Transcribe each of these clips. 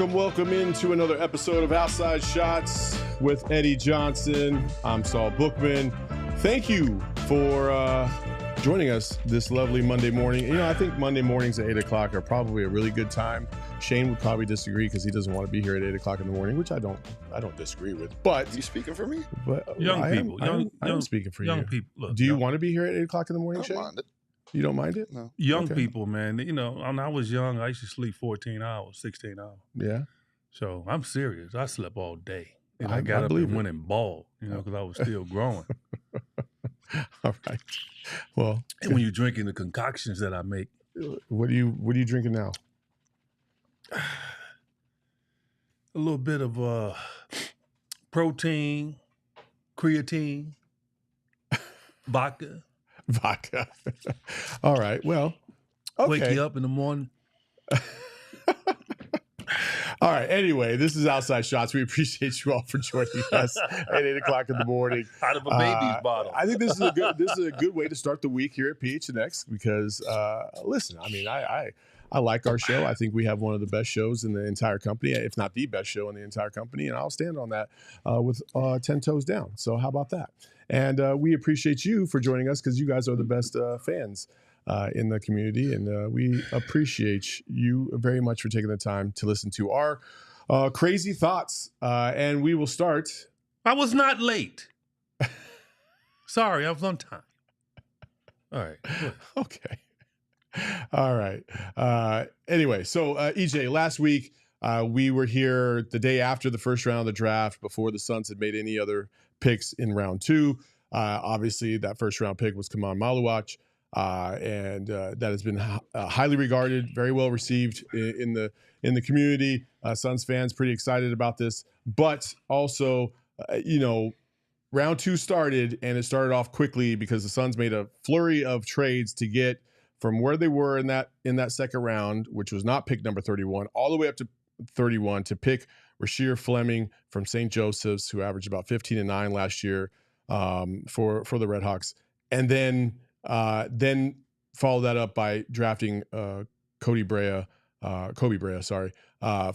Welcome into another episode of Outside Shots with Eddie Johnson. I'm Saul Bookman. Thank you for joining us this lovely Monday morning. You know, I think Monday mornings at 8 o'clock are probably a really good time. Shane would probably disagree because he doesn't want to be here at 8 o'clock in the morning, which I don't disagree with. But you speaking for me? But young people. I'm speaking for young you. People. Look, do you want to be here at 8 o'clock in the morning, I Shane? don't mind it. You don't mind it? No. Young people, man. You know, when I was young, I used to sleep 14 hours, 16 hours. Yeah. So I'm serious. I slept all day. And I I got up believe and it. went and balled, you know, because I was still growing. All right. Well, And when you're drinking the concoctions that I make, what are you drinking now? a little bit of protein, creatine, vodka. Vodka. All right. Well, okay. Wake you up in the morning. All right. Anyway, this is Outside Shots. We appreciate you all for joining us at 8 o'clock in the morning. Out of a baby's bottle. I think this is a good way to start the week here at PHNX because listen, I mean, I like our show. I think we have one of the best shows in the entire company, if not the best show in the entire company, and I'll stand on that with 10 toes down. So how about that? And we appreciate you for joining us because you guys are the best fans in the community, and we appreciate you very much for taking the time to listen to our crazy thoughts. And we will start. I was not late. Sorry, I was on time. All right. Good. Okay. All right. Anyway, so EJ, last week we were here the day after the first round of the draft, before the Suns had made any other picks in round two. Obviously, that first round pick was Kaman Maluach, and that has been highly regarded, very well received in the community. Suns fans pretty excited about this, but also, round two started, and it started off quickly because the Suns made a flurry of trades to get from where they were in that second round, which was not pick number 31, all the way up to 31 to pick Rasheer Fleming from St. Joseph's, who averaged about 15 and 9 last year for the Red Hawks, and then follow that up by drafting Kobe Brea,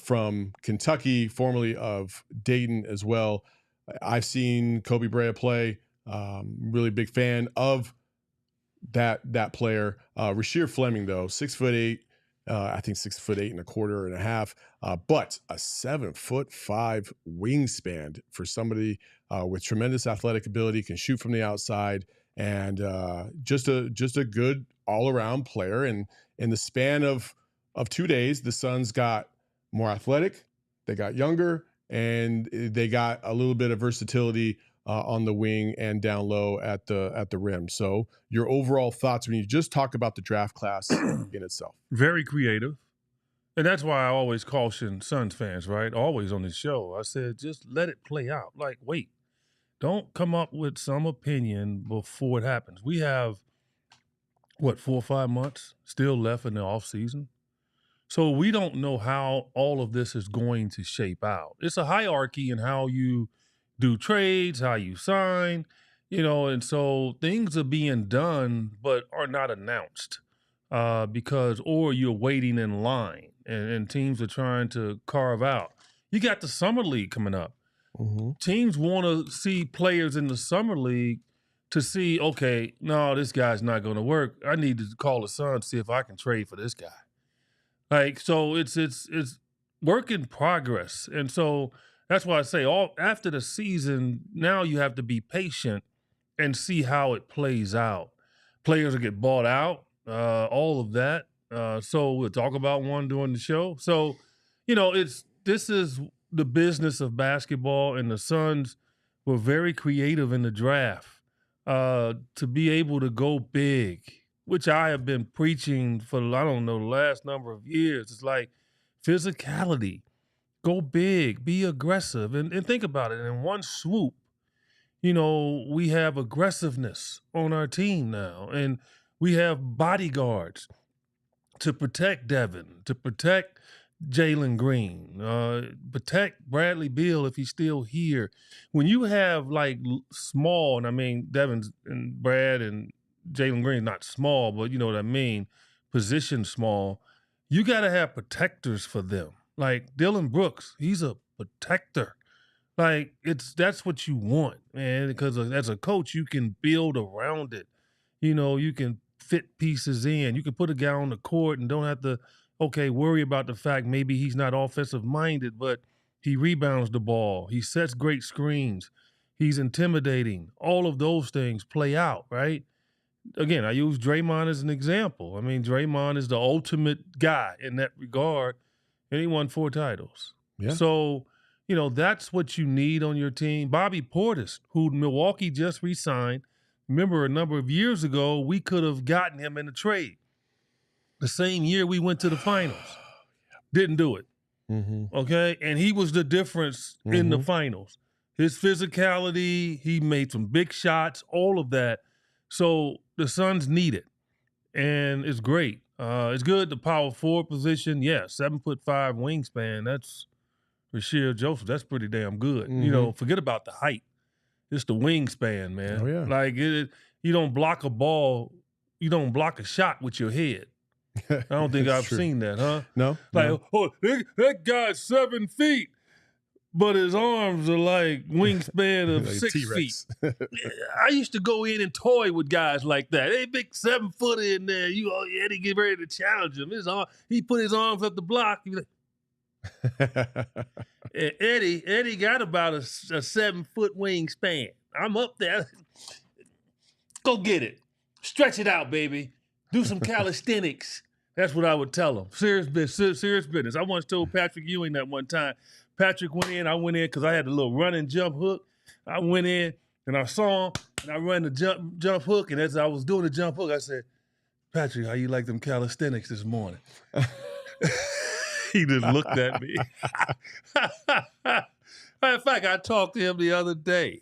from Kentucky, formerly of Dayton as well. I've seen Kobe Brea play. Really big fan of that player. Rasheer Fleming, though, 6'8", I think 6'8.25.5", but a 7'5" wingspan for somebody with tremendous athletic ability, can shoot from the outside, and just a good all-around player. And in the span of 2 days, the Suns got more athletic, they got younger, and they got a little bit of versatility on the wing and down low at the rim. So your overall thoughts when you just talk about the draft class in itself? Very creative. And that's why I always caution Suns fans, right? Always on this show. I said, just let it play out. Like, wait, don't come up with some opinion before it happens. We have, 4 or 5 months still left in the offseason. So we don't know how all of this is going to shape out. It's a hierarchy in how you do trades, how you sign, and so things are being done but are not announced or you're waiting in line and teams are trying to carve out. You got the Summer League coming up. Mm-hmm. Teams want to see players in the Summer League to see, okay, no, this guy's not going to work. I need to call the Suns, see if I can trade for this guy. So it's work in progress. And so that's why I say after the season, now you have to be patient and see how it plays out. Players will get bought out, all of that. So we'll talk about one during the show. So, this is the business of basketball, and the Suns were very creative in the draft to be able to go big, which I have been preaching for, the last number of years. It's like physicality, go big, be aggressive, and think about it. In one swoop, we have aggressiveness on our team now, and we have bodyguards to protect Devin, to protect Jalen Green, protect Bradley Beal if he's still here. When you have like small, and I mean Devin's and Brad and Jalen Green not small, but you know what I mean, position small. You got to have protectors for them. Like Dylan Brooks, he's a protector. Like that's what you want, man. Because as a coach, you can build around it. You can fit pieces in. You can put a guy on the court and don't have to worry about the fact maybe he's not offensive minded, but he rebounds the ball. He sets great screens. He's intimidating. All of those things play out, right? Again, I use Draymond as an example. I mean, Draymond is the ultimate guy in that regard, and he won 4 titles. Yeah. So, that's what you need on your team. Bobby Portis, who Milwaukee just re-signed. Remember, a number of years ago, we could have gotten him in a trade. The same year we went to the finals. Didn't do it. Mm-hmm. Okay? And he was the difference in the finals. His physicality, he made some big shots, all of that. So the Suns need it. And it's great. It's good, the power forward position. Yeah, 7'5" wingspan. That's Rasheed Joseph. That's pretty damn good. Forget about the height. It's the wingspan, man. Oh, yeah. Like, you don't block a ball. You don't block a shot with your head. I don't think I've seen that, huh? No. Like, that guy's 7 feet, but his arms are like wingspan of like 6 T-Rex. feet. I used to go in and toy with guys like that. They big 7-footer in there. Eddie get ready to challenge him. He put his arms up the block. He like, Eddie got about a 7-foot wingspan. I'm up there. Go get it. Stretch it out, baby. Do some calisthenics. That's what I would tell him. Serious business. I once told Patrick Ewing that one time. Patrick went in. I went in because I had a little run and jump hook. I went in and I saw him and I ran the jump hook. And as I was doing the jump hook, I said, Patrick, how you like them calisthenics this morning? He just looked at me. Matter of fact, I talked to him the other day.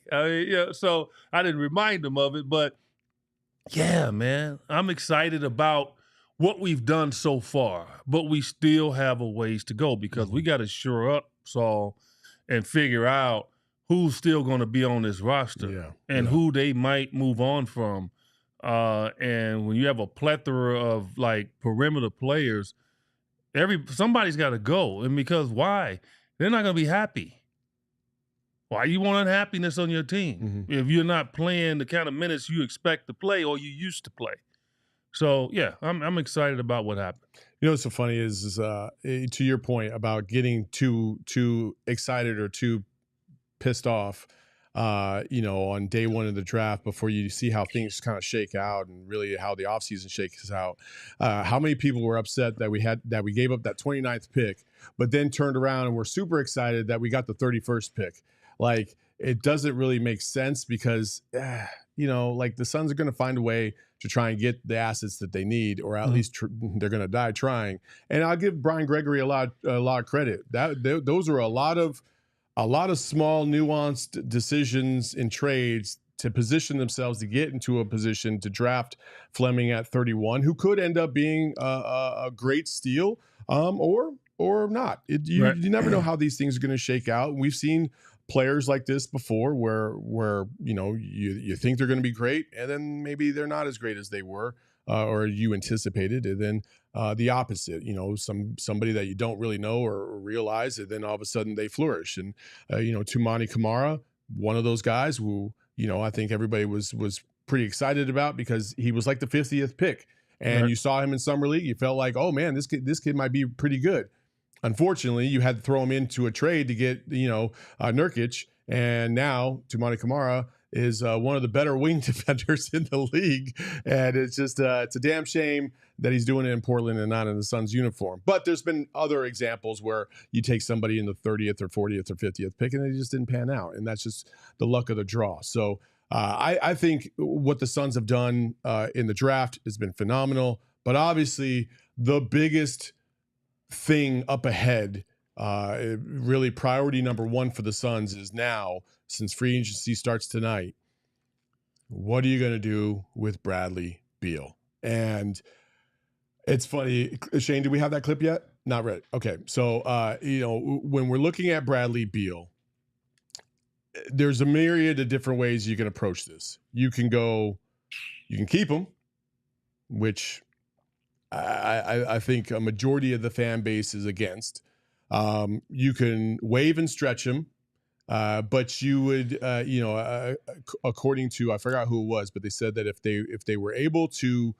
So I didn't remind him of it, but yeah, man, I'm excited about what we've done so far, but we still have a ways to go because we got to shore up, Saul, and figure out who's still going to be on this roster and who they might move on from. And when you have a plethora of like perimeter players, somebody's got to go. And because why? They're not going to be happy. Why you want unhappiness on your team if you're not playing the kind of minutes you expect to play or you used to play? So yeah, I'm excited about what happened. What's so funny is to your point about getting too excited or too pissed off, on day one of the draft before you see how things kind of shake out and really how the offseason shakes out. How many people were upset that we gave up that 29th pick, but then turned around and were super excited that we got the 31st pick? Like, it doesn't really make sense because, like the Suns are going to find a way to try and get the assets that they need, or at least they're going to die trying. And I'll give Brian Gregory a lot of credit. Those are a lot of small, nuanced decisions and trades to position themselves to get into a position to draft Fleming at 31, who could end up being a great steal, or not. You never know how these things are going to shake out. We've seen players like this before where you think they're going to be great and then maybe they're not as great as they were or you anticipated, and then the opposite, somebody that you don't really know or realize, and then all of a sudden they flourish. And Toumani Camara, one of those guys who I think everybody was pretty excited about because he was like the 50th pick, and you saw him in summer league, you felt like, oh man, this kid might be pretty good. Unfortunately, you had to throw him into a trade to get, Nurkic, and now Toumani Camara is one of the better wing defenders in the league, and it's just it's a damn shame that he's doing it in Portland and not in the Suns uniform. But there's been other examples where you take somebody in the 30th or 40th or 50th pick, and they just didn't pan out, and that's just the luck of the draw. So I think what the Suns have done in the draft has been phenomenal, but obviously the biggest thing up ahead, really priority number one for the Suns is now, since free agency starts tonight, what are you going to do with Bradley Beal? And it's funny, Shane, do we have that clip yet? Not ready. Okay. So, when we're looking at Bradley Beal, there's a myriad of different ways you can approach this. You can keep him, which I think a majority of the fan base is against. You can waive and stretch him, but you would, according to, I forgot who it was, but they said that if they were able to,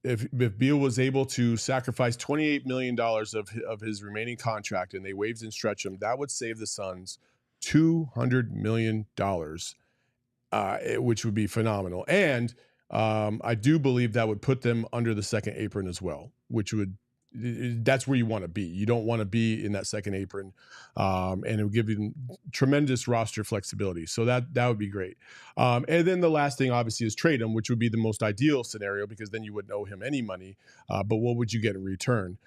if Beal was able to sacrifice $28 million of his remaining contract and they waived and stretched him, that would save the Suns $200 million, which would be phenomenal. And I do believe that would put them under the second apron as well, which that's where you want to be. You don't want to be in that second apron, and it would give you tremendous roster flexibility. So that would be great. And then the last thing, obviously, is trade him, which would be the most ideal scenario because then you wouldn't owe him any money. But what would you get in return?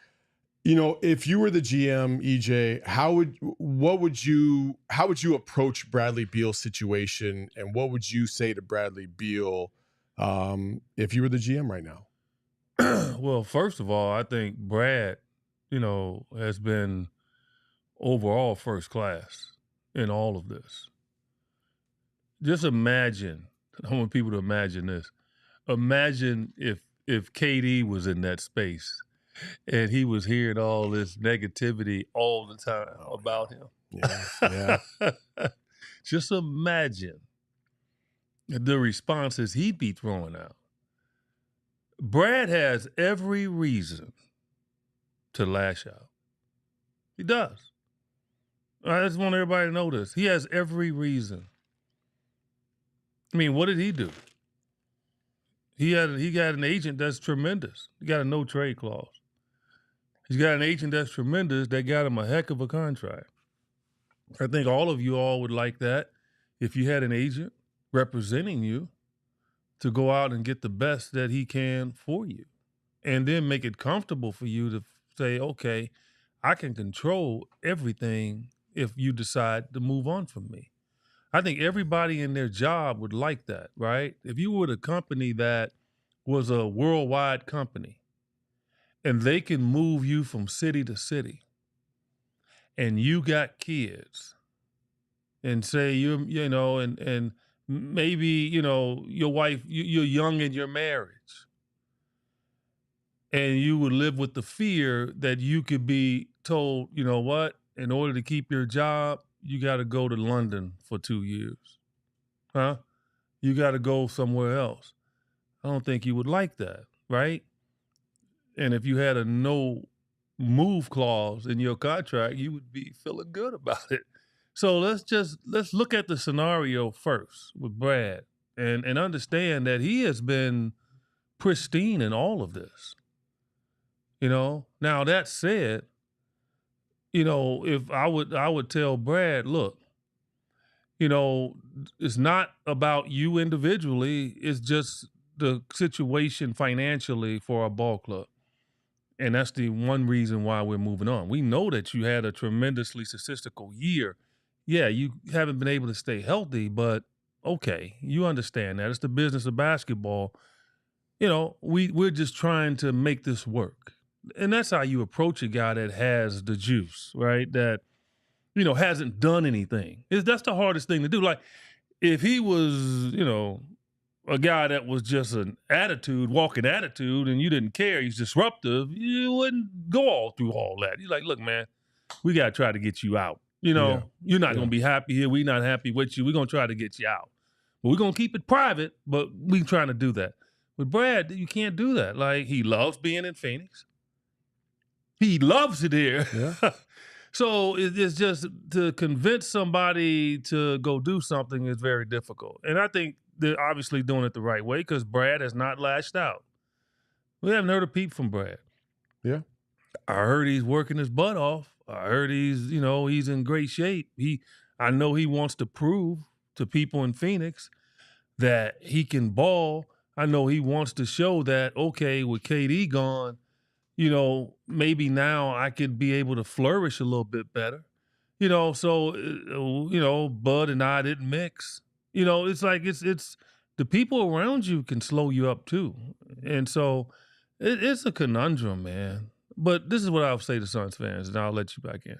If you were the GM, EJ, how would you approach Bradley Beal's situation, and what would you say to Bradley Beal if you were the GM right now? Well, first of all, I think Brad, has been overall first class in all of this. Just imagine, I want people to imagine this. Imagine if KD was in that space and he was hearing all this negativity all the time about him. Yeah. Just imagine the responses he'd be throwing out. Brad has every reason to lash out. He does. I just want everybody to know this. He has every reason. I mean, what did he do? He got an agent that's tremendous. He got a no trade clause. He's got an agent that's tremendous that got him a heck of a contract. I think all of you all would like that if you had an agent representing you to go out and get the best that he can for you and then make it comfortable for you to say, okay, I can control everything if you decide to move on from me. I think everybody in their job would like that, right? If you were a company that was a worldwide company and they can move you from city to city and you got kids and say and maybe, your wife, you're young in your marriage and you would live with the fear that you could be told, you know what, in order to keep your job, you got to go to London for 2 years. Huh? You got to go somewhere else. I don't think you would like that, right? And if you had a no move clause in your contract, you would be feeling good about it. So let's look at the scenario first with Brad and understand that he has been pristine in all of this. Now that said, if I would tell Brad, look, it's not about you individually, it's just the situation financially for our ball club. And that's the one reason why we're moving on. We know that you had a tremendously statistical year. Yeah, you haven't been able to stay healthy, but okay, you understand that. It's the business of basketball. We're just trying to make this work. And that's how you approach a guy that has the juice, right? That, hasn't done anything. That's the hardest thing to do. Like, if he was, a guy that was just an walking attitude, and you didn't care, he's disruptive, you wouldn't go all through all that. You're like, look, man, we got to try to get you out. You're not going to be happy here. We're not happy with you. We're going to try to get you out. But we're going to keep it private, but we're trying to do that. With Brad, you can't do that. Like, he loves being in Phoenix. He loves it here. Yeah. So it's just to convince somebody to go do something is very difficult. And I think they're obviously doing it the right way because Brad has not lashed out. We haven't heard a peep from Brad. Yeah. I heard he's working his butt off. I heard he's in great shape. I know he wants to prove to people in Phoenix that he can ball. I know he wants to show that, okay, with KD gone, maybe now I could be able to flourish a little bit better. So Bud and I didn't mix. It's like it's the people around you can slow you up too, and so it's a conundrum, man. But this is what I'll say to Suns fans, and I'll let you back in.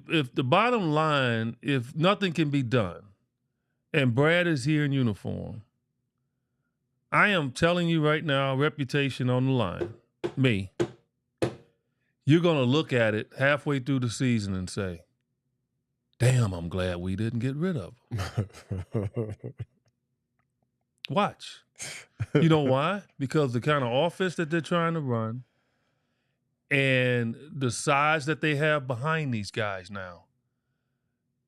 If the bottom line, if nothing can be done, and Brad is here in uniform, I am telling you right now, reputation on the line, me. You're going to look at it halfway through the season and say, damn, I'm glad we didn't get rid of him. Watch. You know why? Because the kind of offense that they're trying to run and the size that they have behind these guys now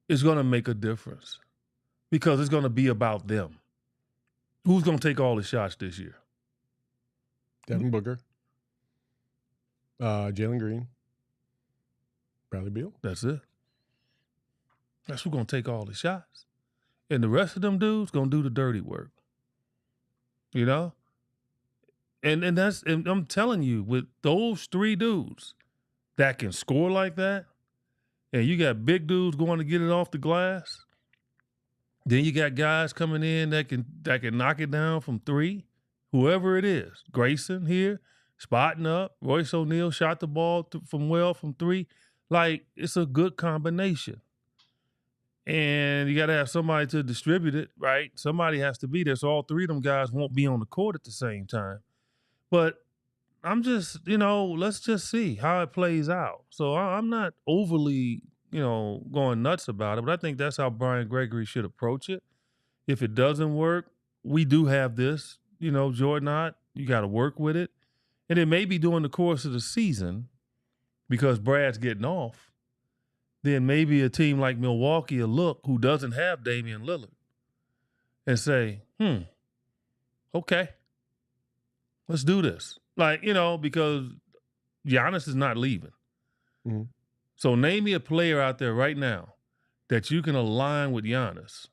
is going to make a difference because it's going to be about them. Who's going to take all the shots this year? Devin Booker. Jalen Green. Bradley Beal. That's it. That's who's going to take all the shots. And the rest of them dudes going to do the dirty work. And I'm telling you, with those three dudes that can score like that, and you got big dudes going to get it off the glass, then you got guys coming in that can knock it down from three, whoever it is. Grayson here, spotting up. Royce O'Neal shot the ball from three. Like, it's a good combination. And you got to have somebody to distribute it, right? Somebody has to be there. So all three of them guys won't be on the court at the same time. But I'm just, let's just see how it plays out. So I'm not overly, going nuts about it. But I think that's how Brian Gregory should approach it. If it doesn't work, we do have this, Jordan, you got to work with it. And it may be during the course of the season because Brad's getting off. Then maybe a team like Milwaukee will look who doesn't have Damian Lillard and say, okay, let's do this. Because Giannis is not leaving. Mm-hmm. So name me a player out there right now that you can align with Giannis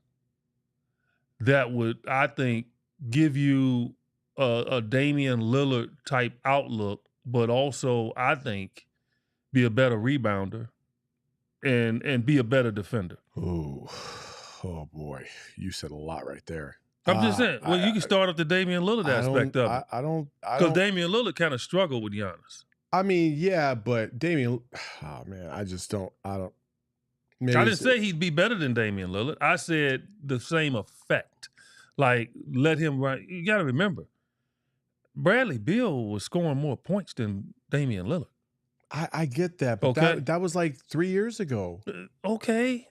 that would, I think, give you a Damian Lillard type outlook, but also, I think, be a better rebounder and be a better defender. Oh boy. You said a lot right there. I'm just saying. Well, you can start off the Damian Lillard aspect of it. I don't. Because Damian Lillard kind of struggled with Giannis. I mean, yeah, but Damian, oh man, I don't. Maybe I didn't say he'd be better than Damian Lillard. I said the same effect. Like, let him run. You got to remember, Bradley Beal was scoring more points than Damian Lillard. I get that, but that was like 3 years ago. Okay.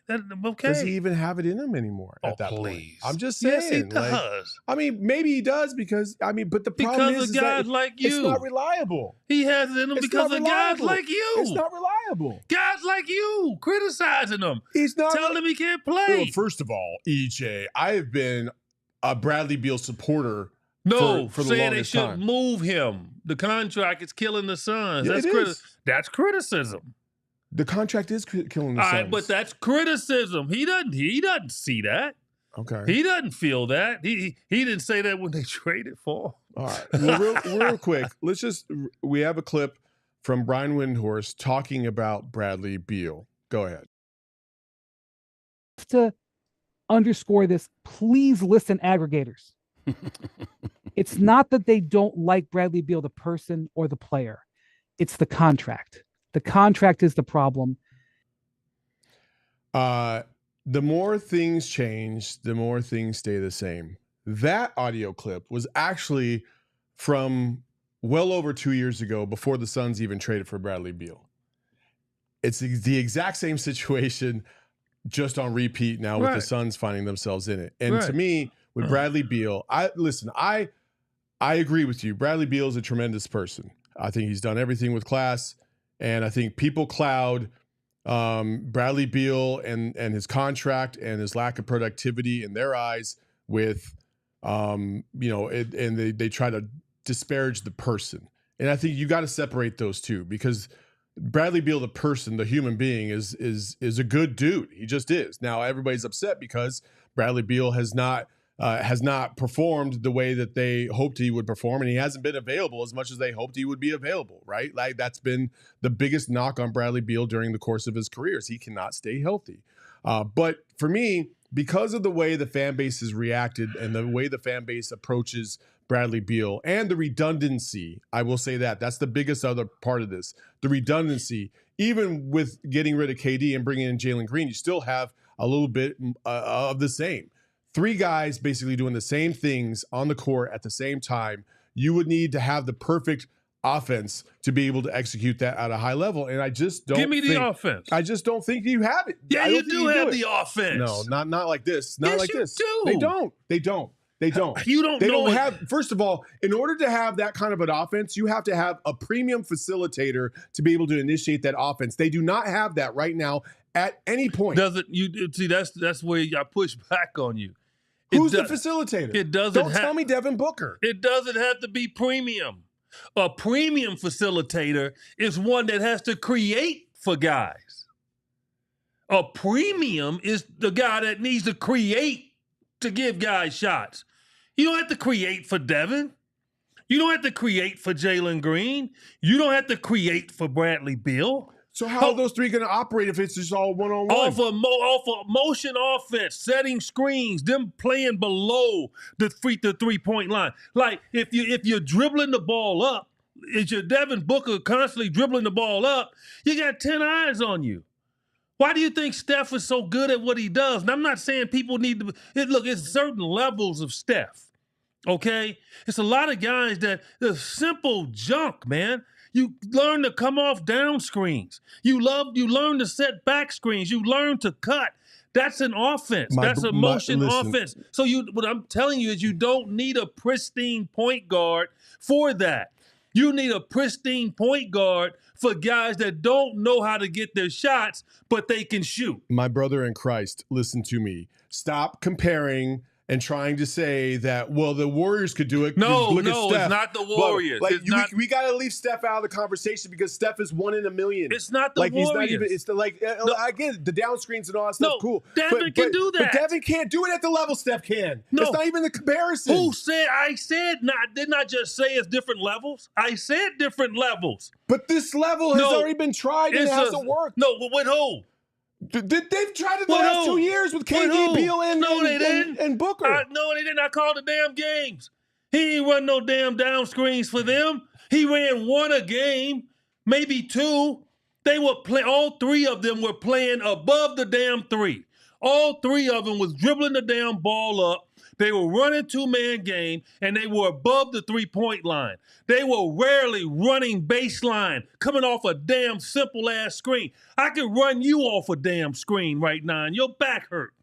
Does he even have it in him anymore at that point? I'm just saying. Yes, he does. Maybe he does because, but the problem is of guys that like you. It's not reliable. He has it in him because of guys like you. It's not reliable. Guys like you criticizing him. He's not. Telling him he can't play. Well, first of all, EJ, I have been a Bradley Beal supporter for the saying they should move him. The contract is killing the Suns. Yeah, that's criticism. The contract is killing the Suns. All right, but that's criticism. He doesn't see that. Okay. He doesn't feel that. He didn't say that when they traded for him. All right. Well, real quick, we have a clip from Brian Windhorst talking about Bradley Beal. Go ahead. To underscore this, please listen, aggregators. It's not that they don't like Bradley Beal, the person or the player. It's the contract. The contract is the problem. The more things change, the more things stay the same. That audio clip was actually from well over 2 years ago, before the Suns even traded for Bradley Beal. It's the exact same situation, just on repeat now with the Suns finding themselves in it. And to me, with Bradley Beal, I agree with you. Bradley Beal is a tremendous person. I think he's done everything with class, and I think people cloud Bradley Beal and his contract and his lack of productivity in their eyes with, and they try to disparage the person. And I think you got to separate those two, because Bradley Beal, the person, the human being, is a good dude. He just is. Now everybody's upset because Bradley Beal has not has not performed the way that they hoped he would perform, and he hasn't been available as much as they hoped he would be available, right? Like, that's been the biggest knock on Bradley Beal during the course of his career, is he cannot stay healthy. But for me, because of the way the fan base has reacted and the way the fan base approaches Bradley Beal and the redundancy, I will say that's the biggest other part of this. The redundancy, even with getting rid of KD and bringing in Jalen Green, you still have a little bit of the same. 3 guys basically doing the same things on the court at the same time. You would need to have the perfect offense to be able to execute that at a high level. And I just don't give me the offense. I just don't think you have it. Yeah, you do have the offense. No, not like this. Not yes, like you this. Do. They don't. They don't. You don't. They know don't have. First of all, in order to have that kind of an offense, you have to have a premium facilitator to be able to initiate that offense. They do not have that right now at any point. Doesn't you see? That's where I push back on you. Who's the facilitator? It doesn't. Don't tell me Devin Booker. It doesn't have to be premium. A premium facilitator is one that has to create for guys. A premium is the guy that needs to create to give guys shots. You don't have to create for Devin. You don't have to create for Jalen Green. You don't have to create for Bradley Beal. So how are those 3 going to operate if it's just all one-on-one? Off of motion offense, setting screens, them playing below the 3-point line. Like if you're dribbling the ball up, is your Devin Booker constantly dribbling the ball up, you got 10 eyes on you. Why do you think Steph is so good at what he does? And I'm not saying people need to look, it's certain levels of Steph. Okay? It's a lot of guys that the simple junk, man. You learn to come off down screens. You learn to set back screens. You learn to cut. That's an offense. That's a motion offense. So what I'm telling you is you don't need a pristine point guard for that. You need a pristine point guard for guys that don't know how to get their shots, but they can shoot. My brother in Christ, listen to me. Stop comparing and trying to say that, well, the Warriors could do it. No, at Steph. It's not the Warriors. But, we got to leave Steph out of the conversation because Steph is 1 in a million. It's not the Warriors. He's not even. It's I get it, the down screens and all that stuff. Cool. Devin can do that. But Devin can't do it at the level Steph can. No, it's not even the comparison. Who said? I said. Didn't I just say it's different levels? I said different levels. But this level has already been tried and it hasn't worked. No, with who? They've tried it the last 2 years with KD, Beal, and Booker. No, they didn't. I called the damn games. He ain't run no damn down screens for them. He ran 1 a game, maybe 2. They were all 3 of them were playing above the damn 3. All 3 of them was dribbling the damn ball up. They were running 2-man game, and they were above the 3-point line. They were rarely running baseline, coming off a damn simple-ass screen. I could run you off a damn screen right now, and your back hurt.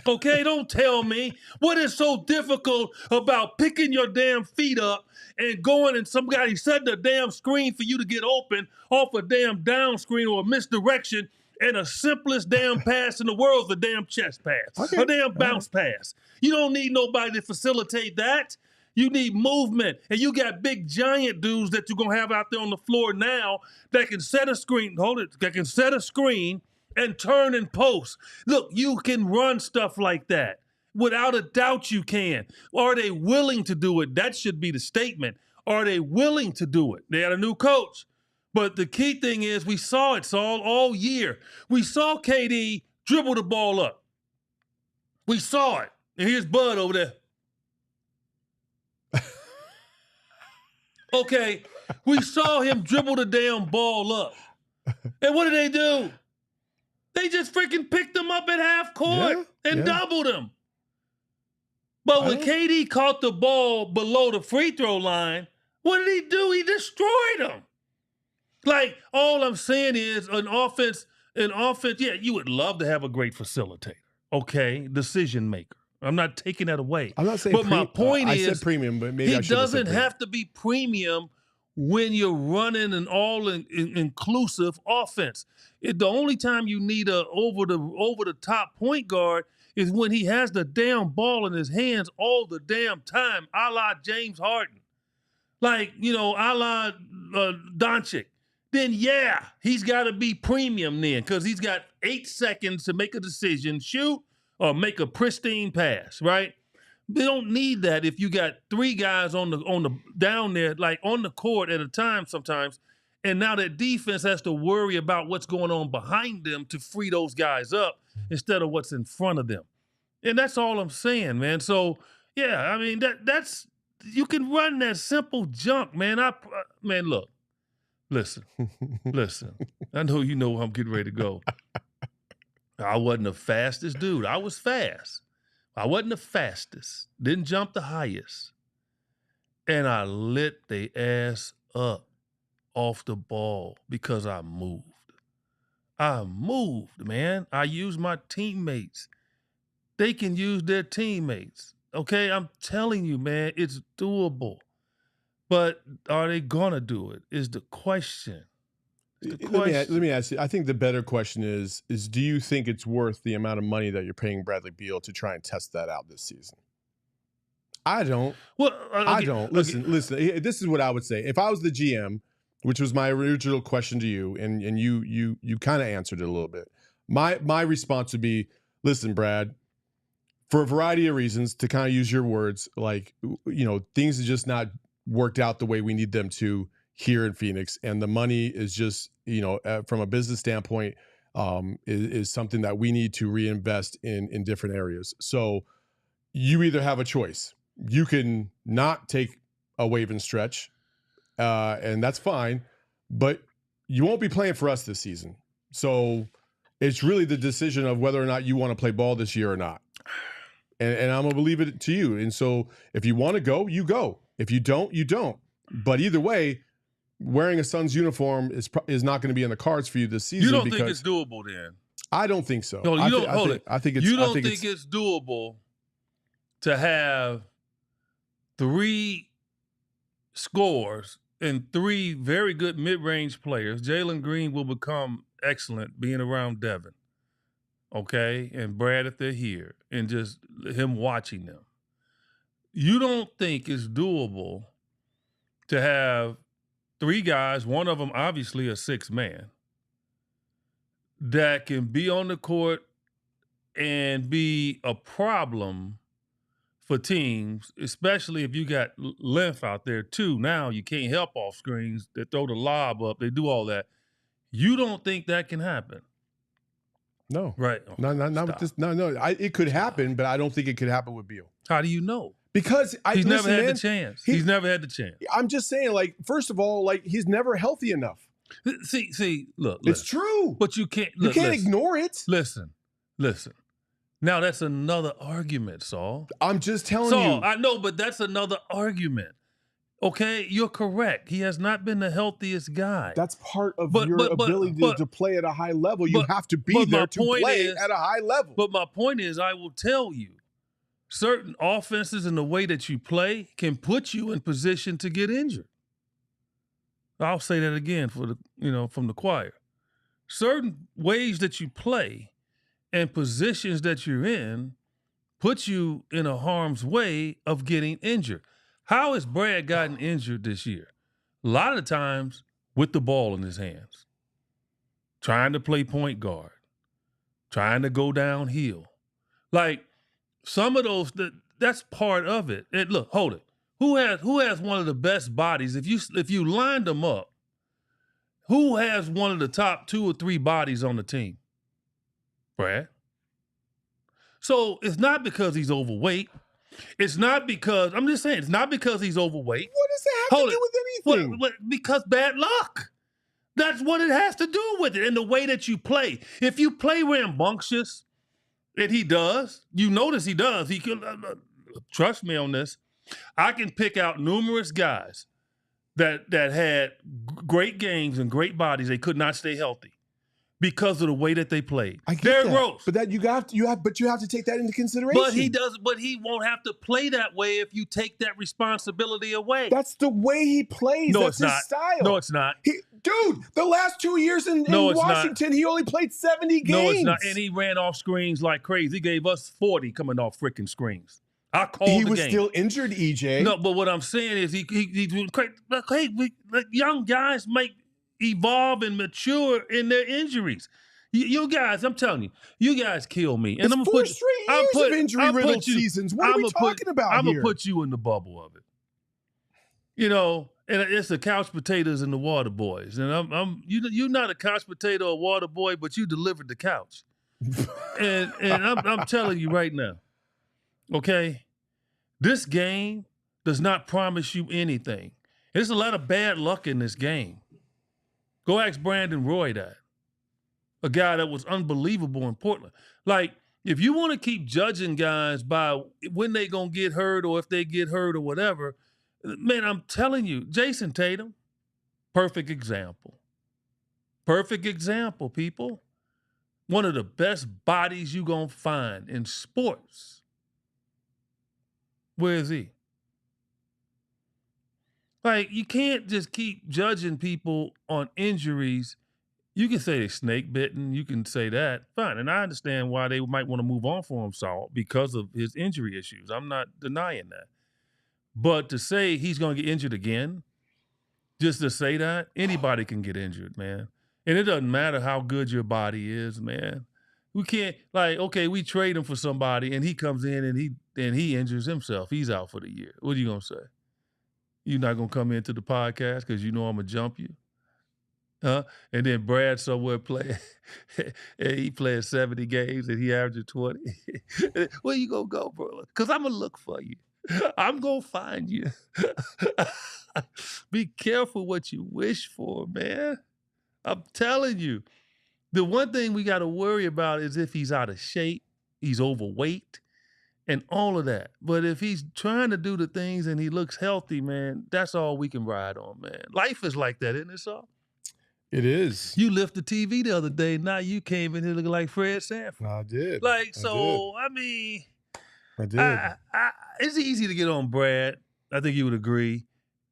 Okay, don't tell me. What is so difficult about picking your damn feet up and going and somebody setting a damn screen for you to get open off a damn down screen or a misdirection, and the simplest damn pass in the world is a damn chest pass, a damn bounce pass. You don't need nobody to facilitate that. You need movement. And you got big giant dudes that you're going to have out there on the floor now that can set a screen, that can set a screen and turn and post. Look, you can run stuff like that. Without a doubt you can. Are they willing to do it? That should be the statement. Are they willing to do it? They got a new coach. But the key thing is we saw it, Saul, all year. We saw KD dribble the ball up. We saw it. And here's Bud over there. Okay, we saw him dribble the damn ball up. And what did they do? They just freaking picked him up at half court and doubled him. But when KD caught the ball below the free throw line, what did he do? He destroyed him. Like, all I'm saying is an offense, yeah, you would love to have a great facilitator, okay, decision maker. I'm not taking that away. I'm not saying but my point is, I said premium, but maybe he doesn't have to be premium when you're running an all-inclusive offense. The only time you need a over-the-top point guard is when he has the damn ball in his hands all the damn time, a la James Harden. Like, a la Doncic. Then, yeah, he's got to be premium then because he's got 8 seconds to make a decision, shoot, or make a pristine pass, right? They don't need that if you got 3 guys on the down there, like on the court at a time sometimes, and now that defense has to worry about what's going on behind them to free those guys up instead of what's in front of them. And that's all I'm saying, man. So yeah, I mean that's you can run that simple junk, man. Man, look, listen. I know you know I'm getting ready to go. I wasn't the fastest dude. I was fast. I wasn't the fastest. Didn't jump the highest. And I lit the ass up off the ball because I moved. I moved, man. I used my teammates. They can use their teammates. Okay, I'm telling you, man, it's doable. But are they gonna do it? Is the question. Let me ask you. I think the better question is do you think it's worth the amount of money that you're paying Bradley Beal to try and test that out this season? I don't. Well, I don't. Listen. This is what I would say. If I was the GM, which was my original question to you, and you kind of answered it a little bit. My response would be, listen, Brad, for a variety of reasons, to kind of use your words, like, you know, things have just not worked out the way we need them to here in Phoenix, and the money is just, you know, from a business standpoint, is something that we need to reinvest in different areas. So you either have a choice. You can not take a wave and stretch, and that's fine, but you won't be playing for us this season. So it's really the decision of whether or not you want to play ball this year or not. And I'm going to leave it to you. And so if you want to go, you go. If you don't, you don't. But either way, wearing a Suns uniform is not going to be in the cards for you this season. You don't think it's doable then? I don't think so. No, you don't. Hold it. I think it's. You don't think it's doable to have 3 scores and 3 very good mid-range players. Jalen Green will become excellent being around Devin, okay, and Brad if they're here, and just him watching them. You don't think it's doable to have 3 guys, one of them obviously a 6th man, that can be on the court and be a problem for teams, especially if you got length out there too. Now you can't help off screens. They throw the lob up. They do all that. You don't think that can happen? No. Right. Oh, not with this. No. It could happen, but I don't think it could happen with Beal. How do you know? Because he's never had the chance. He's never had the chance. I'm just saying, like, first of all, like, he's never healthy enough. See, look. It's true. But you can't. You can't ignore it. Listen. Now that's another argument, Saul. I'm just telling you. I know, but that's another argument. Okay, you're correct. He has not been the healthiest guy. That's part of your ability to play at a high level. You have to be there to play at a high level. But my point is, I will tell you, certain offenses and the way that you play can put you in position to get injured. I'll say that again for from the choir. Certain ways that you play and positions that you're in put you in a harm's way of getting injured. How has Brad gotten injured this year? A lot of the times with the ball in his hands, trying to play point guard, trying to go downhill. Like some of those, that's part of it. And look, hold it. Who has one of the best bodies? If you lined them up, who has one of the top 2 or 3 bodies on the team? Brad. So it's not because he's overweight. It's not because, I'm just saying, it's not because he's overweight. What does that have to do with anything? Because bad luck. That's what it has to do with it, and the way that you play. If you play rambunctious, and he does, you notice he does. He can, trust me on this. I can pick out numerous guys that had great games and great bodies. They could not stay healthy because of the way that they played. Derrick Rose. But you have to take that into consideration. But he won't have to play that way if you take that responsibility away. That's the way he plays. No, That's it's his style. No, it's not. Dude, the last 2 years in Washington, he only played 70 games. No, it's not. And he ran off screens like crazy. He gave us 40 coming off freaking screens. I called the game. He was still injured, EJ. No, but what I'm saying is he's doing great. Hey, young guys might evolve and mature in their injuries. You guys, I'm telling you, you guys kill me. And It's I'm four straight years of injury-riddled seasons. What are we talking about I'm here? going to put you in the bubble of it. You know, and it's the couch potatoes and the water boys. And you're not a couch potato or water boy, but you delivered the couch. and I'm telling you right now, okay, this game does not promise you anything. There's a lot of bad luck in this game. Go ask Brandon Roy that. A guy that was unbelievable in Portland. Like, if you want to keep judging guys by when they going to get hurt or if they get hurt or whatever, man, I'm telling you, Jason Tatum, perfect example. Perfect example, people. One of the best bodies you going to find in sports. Where is he? Like, you can't just keep judging people on injuries. You can say they're snake bitten. You can say that. Fine. And I understand why they might want to move on for him, Saul, because of his injury issues. I'm not denying that. But to say he's going to get injured again, just to say that, anybody can get injured, man. And it doesn't matter how good your body is, man. We can't, like, okay, we trade him for somebody and he comes in and he injures himself. He's out for the year. What are you going to say? You're not going to come into the podcast because you know I'm going to jump you? Huh? And then Brad somewhere play, and he playing 70 games and he averaging 20. Where you going to go, bro? Because I'm going to look for you. I'm going to find you. Be careful what you wish for, man. I'm telling you. The one thing we got to worry about is if he's out of shape, he's overweight, and all of that. But if he's trying to do the things and he looks healthy, man, that's all we can ride on, man. Life is like that, isn't it, Saul? It is. You lifted the TV the other day. Now you came in here looking like Fred Sanford. I did. Like, so, I mean, I did. it's easy to get on Brad. I think you would agree.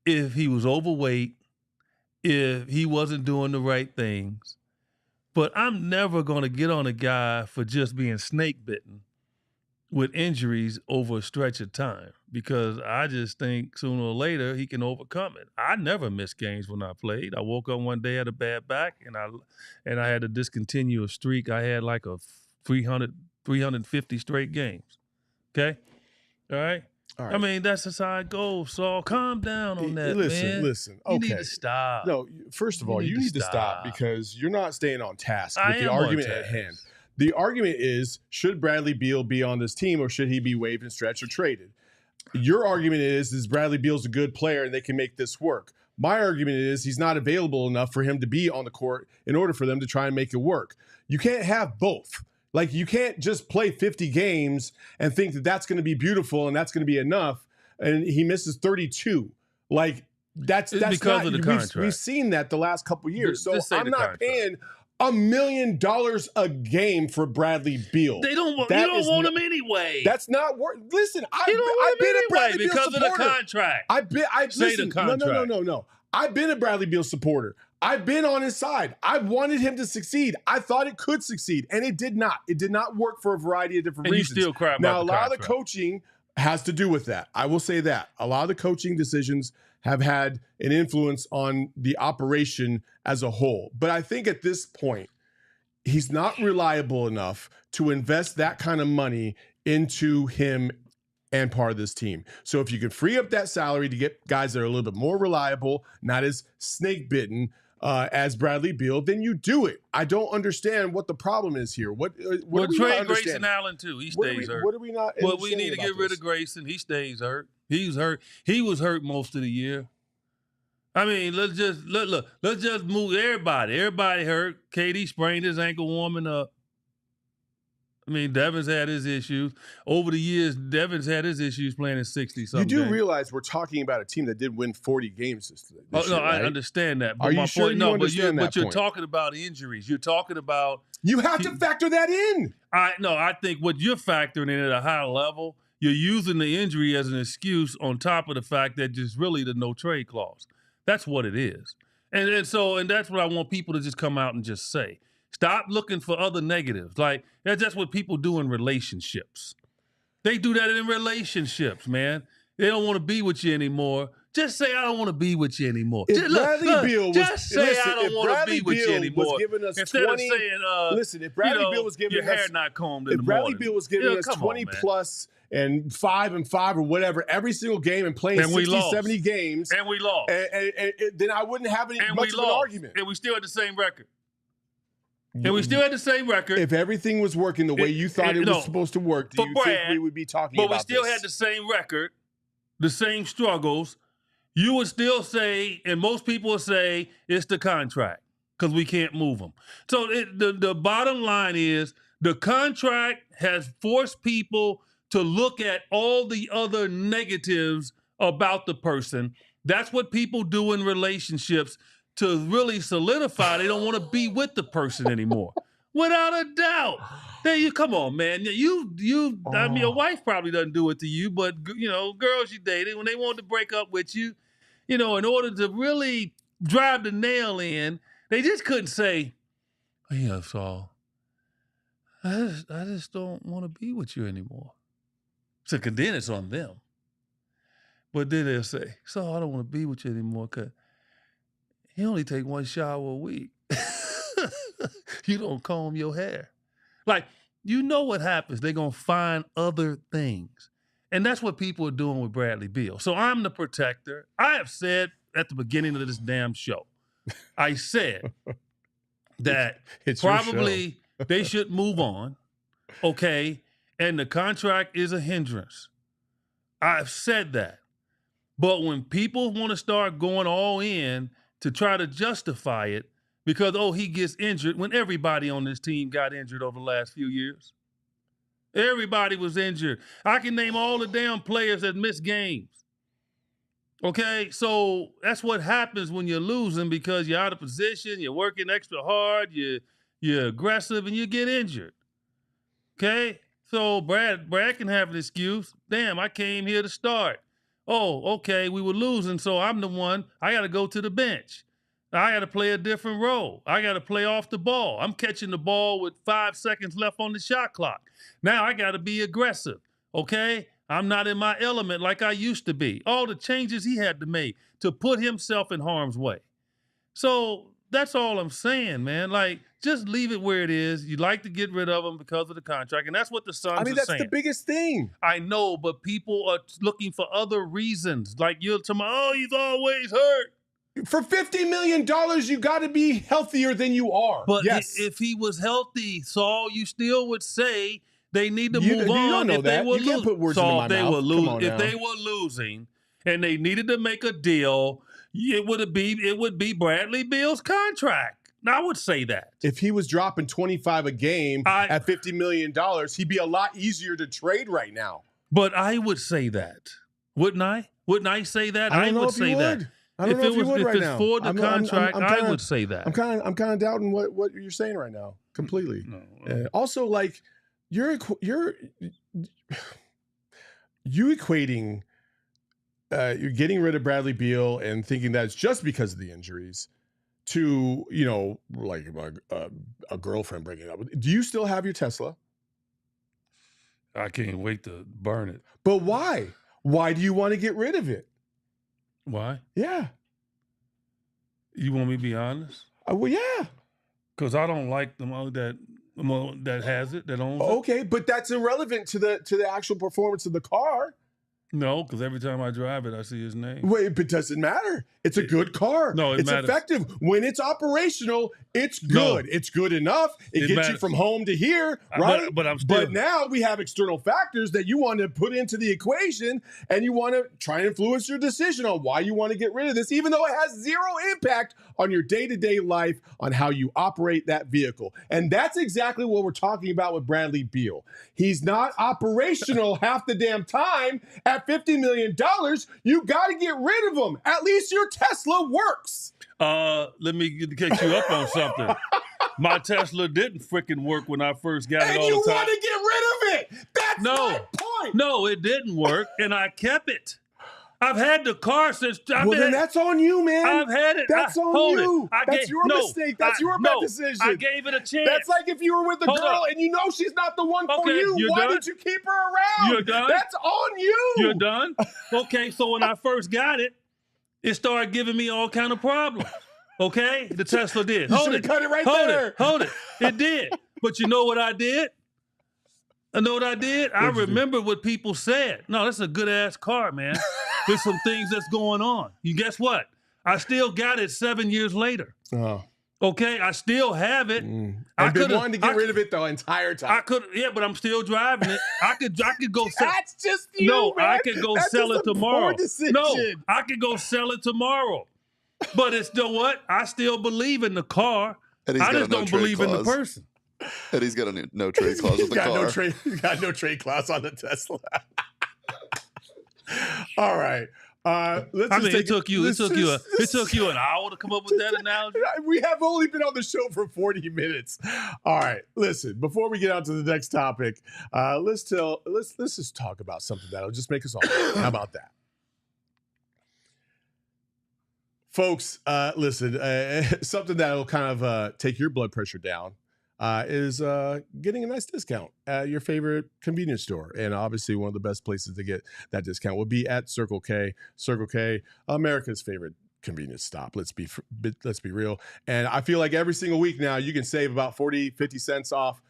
If he was overweight, if he wasn't doing the right things. But I'm never going to get on a guy for just being snake bitten with injuries over a stretch of time because I just think sooner or later he can overcome it. I never missed games when I played. I woke up one day had a bad back and I had to discontinue a streak. I had like a 350 straight games. Okay? All right? All right. I mean, that's just how it goes. So calm down on that, man. Listen. Okay. You need to stop. No, first of all, you need to stop because you're not staying on task with the argument at hand. The argument is, should Bradley Beal be on this team or should he be waived and stretched or traded? Your argument is Bradley Beal's a good player and they can make this work. My argument is he's not available enough for him to be on the court in order for them to try and make it work. You can't have both. Like, you can't just play 50 games and think that that's going to be beautiful and that's going to be enough. And he misses 32. Like, that's because not, of the contract. We've seen that the last couple of years. So I'm not contract. paying $1 million a game for Bradley Beal. They don't. You don't want him anyway. That's not worth. Listen, I've been a Bradley Beal because supporter. Of the contract. Listen, the contract. No. I've been a Bradley Beal supporter. I've been on his side. I wanted him to succeed. I thought it could succeed, and it did not. It did not work for a variety of different reasons. You still cry about now, the a lot contract. of the coaching has to do with that. I will say that. A lot of the coaching decisions have had an influence on the operation as a whole. But I think at this point, he's not reliable enough to invest that kind of money into him and part of this team. So if you can free up that salary to get guys that are a little bit more reliable, not as snake bitten as Bradley Beal, then you do it. I don't understand what the problem is here. What trade Grayson Allen too. He stays hurt. What are we not? Well, we need to get rid of Grayson. He stays hurt. He's hurt. He was hurt most of the year. I mean, let's just move everybody. Everybody hurt. KD sprained his ankle warming up. I mean, Devin's had his issues. Over the years, Devin's had his issues playing in 60-something. You do games. realize we're talking about a team that did win 40 games this year, I right? understand that. But Are you sure you understand that But you're point? talking about injuries. You're talking about... You have to factor that in. I think what you're factoring in at a high level, you're using the injury as an excuse on top of the fact that just really the no trade clause. That's what it is. And that's what I want people to just come out and just say. Stop looking for other negatives. Like, that's what people do in relationships. They do that in relationships, man. They don't want to be with you anymore. Just say I don't want to be with you anymore. If Bradley Beal was, just say listen, I don't want to be with you anymore. Was giving us instead 20, of saying, listen, if Bradley Beal was giving your us, hair not combed in if the Bradley morning. Beal was giving us 20 plus and 5-5 or whatever every single game and playing 60, 70 games, and we lost, and then I wouldn't have much of an argument. And we still had the same record. And we still had the same record. If everything was working the way you thought it was supposed to work, do you think we would be talking about this? But we still had the same record, the same struggles. You would still say, and most people would say, it's the contract because we can't move them. So the bottom line is the contract has forced people to look at all the other negatives about the person. That's what people do in relationships to really solidify they don't want to be with the person anymore. Without a doubt. Come on, man. I mean, your wife probably doesn't do it to you, but, girls you dated, when they wanted to break up with you, in order to really drive the nail in, they just couldn't say, Saul, I just don't want to be with you anymore. So then it's on them. But then they'll say, Saul, I don't want to be with you anymore because you only take one shower a week. You don't comb your hair. Like, what happens. They're going to find other things. And that's what people are doing with Bradley Beal. So I'm the protector. I have said at the beginning of this damn show, I said that probably they should move on, okay? And the contract is a hindrance. I've said that. But when people want to start going all in to try to justify it because, he gets injured, when everybody on this team got injured over the last few years. Everybody was injured. I can name all the damn players that missed games. Okay? So that's what happens when you're losing because you're out of position, you're working extra hard, you're aggressive, and you get injured. Okay? So Brad can have an excuse. Damn, I came here to start. Oh, okay, we were losing, so I'm the one. I got to go to the bench. I got to play a different role. I got to play off the ball. I'm catching the ball with 5 seconds left on the shot clock. Now I got to be aggressive, okay? I'm not in my element like I used to be. All the changes he had to make to put himself in harm's way. So that's all I'm saying, man. Like, just leave it where it is. You like to get rid of him because of the contract, and that's what the Suns are saying. That's the biggest thing. I know, but people are looking for other reasons. Like you're talking about, he's always hurt. For $50 million, you got to be healthier than you are. But if he was healthy, Saul, you still would say they need to move on. You don't know that. You can't put words into my mouth. If they were losing and they needed to make a deal, it would be Bradley Beal's contract. I would say that. If he was dropping 25 a game at $50 million, he'd be a lot easier to trade right now. But I would say that. Wouldn't I? Wouldn't I say that? I would say that. I don't know if you would right now. If it's for the contract, I would say that. I'm kind of doubting what you're saying right now completely. No. Also, like you're equating you're getting rid of Bradley Beal and thinking that's just because of the injuries to like a girlfriend breaking up. Do you still have your Tesla? I can't wait to burn it. But why? Why do you want to get rid of it? Why? Yeah. You want me to be honest? Well, yeah. Because I don't like the one that has it, that owns it. Okay, but that's irrelevant to the actual performance of the car. No, because every time I drive it, I see his name. Wait, but it doesn't matter. It's a good car. No, it's matters. Effective. When it's operational, it's good. No, it's good enough. It gets you from home to here, right? But now we have external factors that you want to put into the equation, and you want to try and influence your decision on why you want to get rid of this, even though it has zero impact on your day-to-day life, on how you operate that vehicle. And that's exactly what we're talking about with Bradley Beal. He's not operational half the damn time. At $50 million, you got to get rid of him. At least your Tesla works. Let me catch you up on something. My Tesla didn't freaking work when I first got it all the time. And you want to get rid of it. That's my point. No, it didn't work, and I kept it. I've had the car since. Then that's on you, man. I've had it. That's on you. That's your mistake. That's your bad decision. I gave it a chance. That's like if you were with a girl and you know she's not the one for you. Why did you keep her around? You're done? That's on you. You're done? Okay, so when I first got it, it started giving me all kind of problems. Okay? The Tesla did. You Hold should've it. cut it right Hold there. it. Hold it. It did. But you know what I did? I know what I did? I What'd you do? remember what people said. No, that's a good-ass car, man. There's some things that's going on. You guess what? I still got it 7 years later. Oh. Okay? I still have it. I've been wanting to get rid of it the entire time. I could, yeah, but I'm still driving it. I could go sell. That's just you, No, man. I could go That's sell just it a tomorrow. poor decision. No, I could go sell it tomorrow. But it's still what? I still believe in the car. And he's I got just a no don't trade believe in the clause. person. And he's got a no trade clause with the car. He's got no trade clause on the Tesla. All right. It took you an hour to come up with that analogy. We have only been on the show for 40 minutes. All right. Listen, before we get on to the next topic, let's just talk about something that'll just make us all happy. How about that? Folks, listen, something that'll kind of take your blood pressure down is getting a nice discount at your favorite convenience store. And obviously one of the best places to get that discount will be at Circle K. Circle K, America's favorite convenience stop. Let's be real. And I feel like every single week now you can save about 50 cents off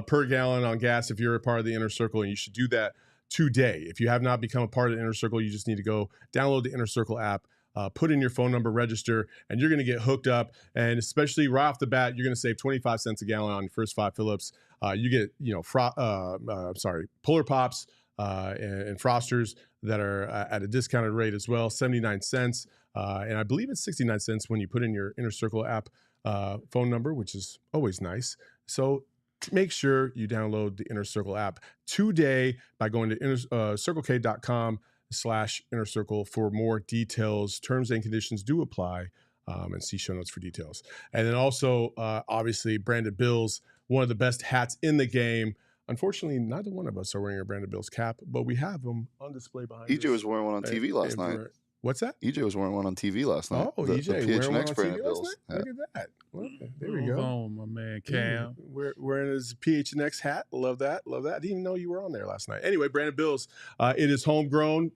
per gallon on gas if you're a part of the Inner Circle, and you should do that today. If you have not become a part of the Inner Circle, you just need to go download the Inner Circle app. Put in your phone number, register, and you're going to get hooked up. And especially right off the bat, you're going to save 25 cents a gallon on your first 5 fill-ups. You get, Polar Pops and Frosters that are at a discounted rate as well, 79 cents. And I believe it's 69 cents when you put in your Inner Circle app phone number, which is always nice. So make sure you download the Inner Circle app today by going to circlek.com/Inner Circle for more details. Terms and conditions do apply, and see show notes for details. And then also, obviously, Brandon Bills, one of the best hats in the game. Unfortunately, neither one of us are wearing a Brandon Bills cap, but we have them on display behind us. EJ was wearing one on TV last night. What's that? EJ was wearing one on TV last night. Oh, the EJ PHNX wearing one on Brandon TV Bills. last night? Look at that. Well, there we Move go. on, my man Cam. Wearing his PHNX hat. Love that. I didn't even know you were on there last night. Anyway, Brandon Bills, it is homegrown.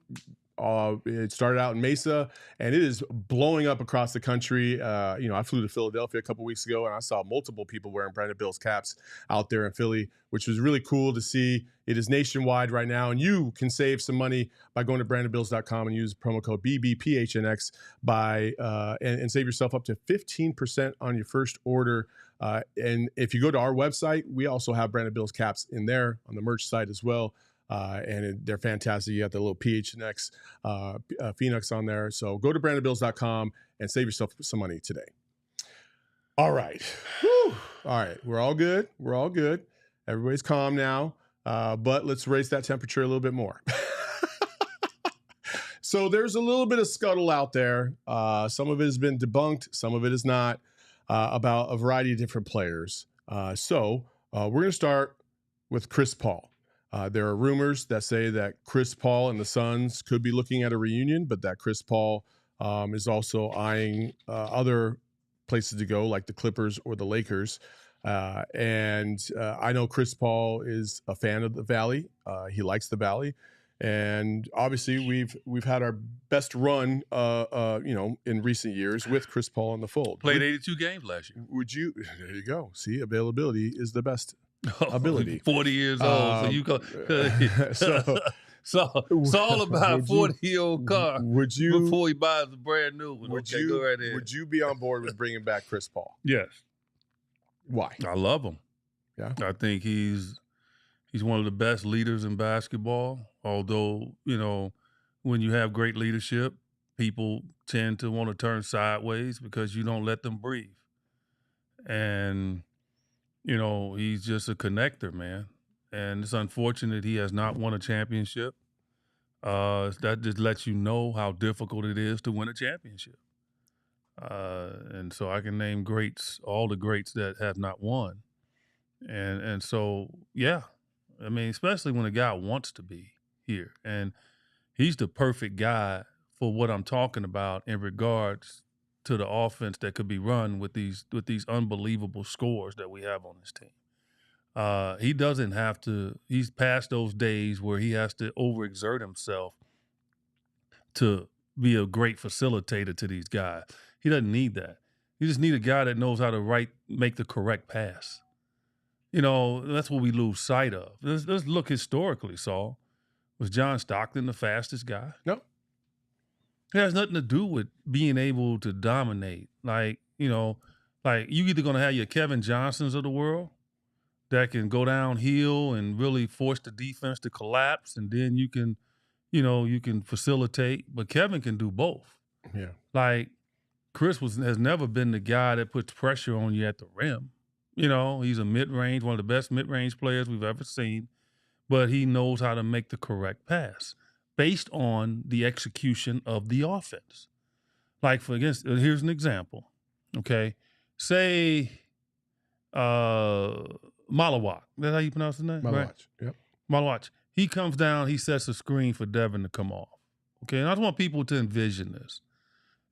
It started out in Mesa, and it is blowing up across the country. I flew to Philadelphia a couple weeks ago, and I saw multiple people wearing Brandon Bills caps out there in Philly, which was really cool to see. It is nationwide right now, and you can save some money by going to brandonbills.com and use promo code BBPHNX and save yourself up to 15% on your first order. And if you go to our website, we also have Brandon Bills caps in there on the merch site as well. They're fantastic. You got the little PHNX Phoenix on there. So go to brandonbills.com and save yourself some money today. All right. Whew. All right. We're all good. Everybody's calm now. But let's raise that temperature a little bit more. So there's a little bit of scuttle out there. Some of it has been debunked. Some of it is not, about a variety of different players. So we're going to start with Chris Paul. There are rumors that say that Chris Paul and the Suns could be looking at a reunion, but that Chris Paul is also eyeing other places to go, like the Clippers or the Lakers. I know Chris Paul is a fan of the Valley. He likes the Valley. And obviously we've had our best run, in recent years with Chris Paul in the fold. Played 82 games last year. There you go. See, availability is the best ability. 40 years old. So you go. So it's all about a 40-year-old car. Before he buys a brand new one? Go right ahead. Would you be on board with bringing back Chris Paul? Yes. Why? I love him. Yeah. I think he's one of the best leaders in basketball. Although, when you have great leadership, people tend to want to turn sideways because you don't let them breathe. And he's just a connector, man. And it's unfortunate he has not won a championship. That just lets you know how difficult it is to win a championship. And so I can name greats, all the greats that have not won. And so, yeah, I mean, especially when a guy wants to be here. And he's the perfect guy for what I'm talking about in regards to the offense that could be run with these unbelievable scores that we have on this team. He doesn't have to. He's past those days where he has to overexert himself to be a great facilitator to these guys. He doesn't need that. You just need a guy that knows how to make the correct pass. That's what we lose sight of. Let's look historically, Saul. Was John Stockton the fastest guy? No. It has nothing to do with being able to dominate. You either going to have your Kevin Johnsons of the world that can go downhill and really force the defense to collapse, and then you can facilitate. But Kevin can do both. Yeah. Chris has never been the guy that puts pressure on you at the rim. He's a mid-range, one of the best mid-range players we've ever seen, but he knows how to make the correct pass based on the execution of the offense. Here's an example, okay? Say Malawak. That's how you pronounce his name? Malawak, right? Yep. Malawak. He comes down, he sets a screen for Devin to come off, okay? And I just want people to envision this.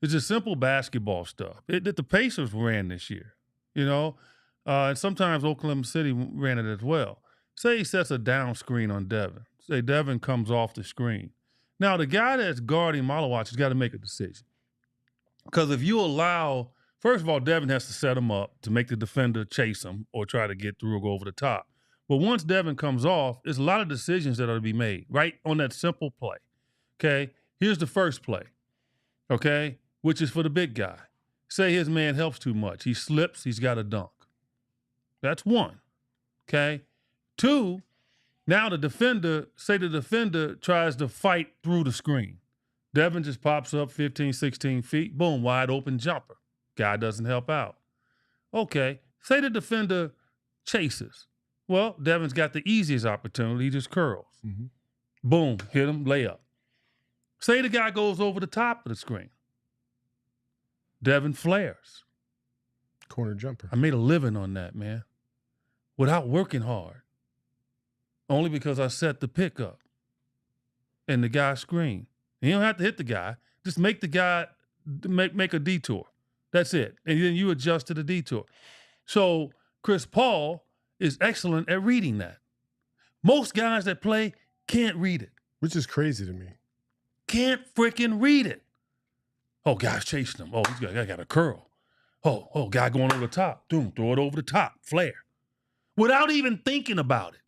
It's just simple basketball stuff that the Pacers ran this year, and sometimes Oklahoma City ran it as well. Say he sets a down screen on Devin. Say Devin comes off the screen. Now, the guy that's guarding Malawak has got to make a decision. Because if you allow, first of all, Devin has to set him up to make the defender chase him or try to get through or go over the top. But once Devin comes off, there's a lot of decisions that are to be made right on that simple play. Okay? Here's the first play. Okay? Which is for the big guy. Say his man helps too much. He slips, he's got to dunk. That's one, okay? Two, now the defender tries to fight through the screen. Devin just pops up 15, 16 feet, boom, wide open jumper. Guy doesn't help out. Okay, say the defender chases. Well, Devin's got the easiest opportunity, he just curls. Mm-hmm. Boom, hit him, layup. Say the guy goes over the top of the screen. Devin flares. Corner jumper. I made a living on that, man, without working hard. Only because I set the pick up and the guy screened. You don't have to hit the guy. Just make the guy make a detour. That's it. And then you adjust to the detour. So Chris Paul is excellent at reading that. Most guys that play can't read it. Which is crazy to me. Can't freaking read it. Oh, guy's chasing him. Oh, this guy got a curl. Oh, guy going over the top. Boom, throw it over the top. Flare. Without even thinking about it.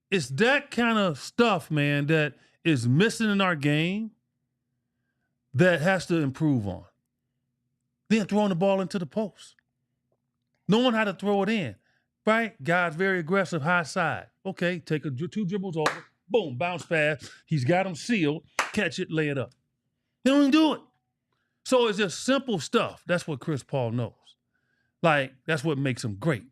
It's that kind of stuff, man, that is missing in our game that has to improve on. Then throwing the ball into the post. Knowing how to throw it in, right? Guy's very aggressive, high side. Okay, take two dribbles over. Boom, bounce pass. He's got him sealed. Catch it, lay it up. They don't even do it. So it's just simple stuff. That's what Chris Paul knows. That's what makes him great.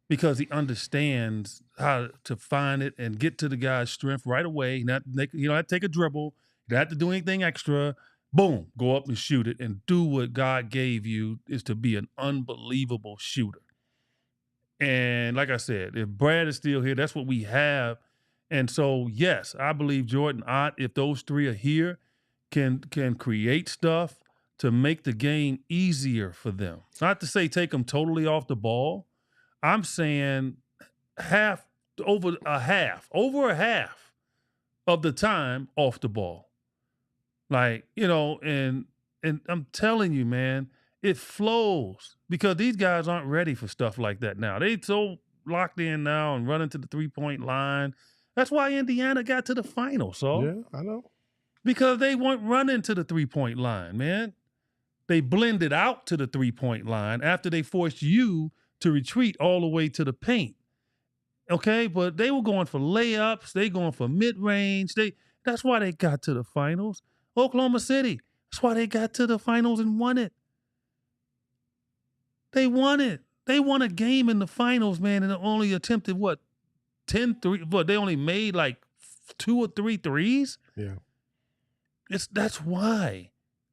Because he understands how to find it and get to the guy's strength right away. You don't have to take a dribble. You don't have to do anything extra. Boom, go up and shoot it and do what God gave you is to be an unbelievable shooter. And like I said, if Brad is still here, that's what we have. And so, yes, I believe Jordan Ott, if those three are here, can create stuff to make the game easier for them. Not to say take them totally off the ball. I'm saying over a half of the time off the ball. And I'm telling you, man, it flows because these guys aren't ready for stuff like that now. They so locked in now and running to the 3-point line. That's why Indiana got to the finals, so. Yeah, I know. Because they weren't running to the 3-point line, man. They blended out to the 3-point line after they forced you to retreat all the way to the paint. Okay, but they were going for layups. They going for mid-range. That's why they got to the finals. Oklahoma City, that's why they got to the finals and won it. They won it. They won a game in the finals, man, and only attempted, 10 threes? They only made 2 or 3 threes? Yeah. That's why.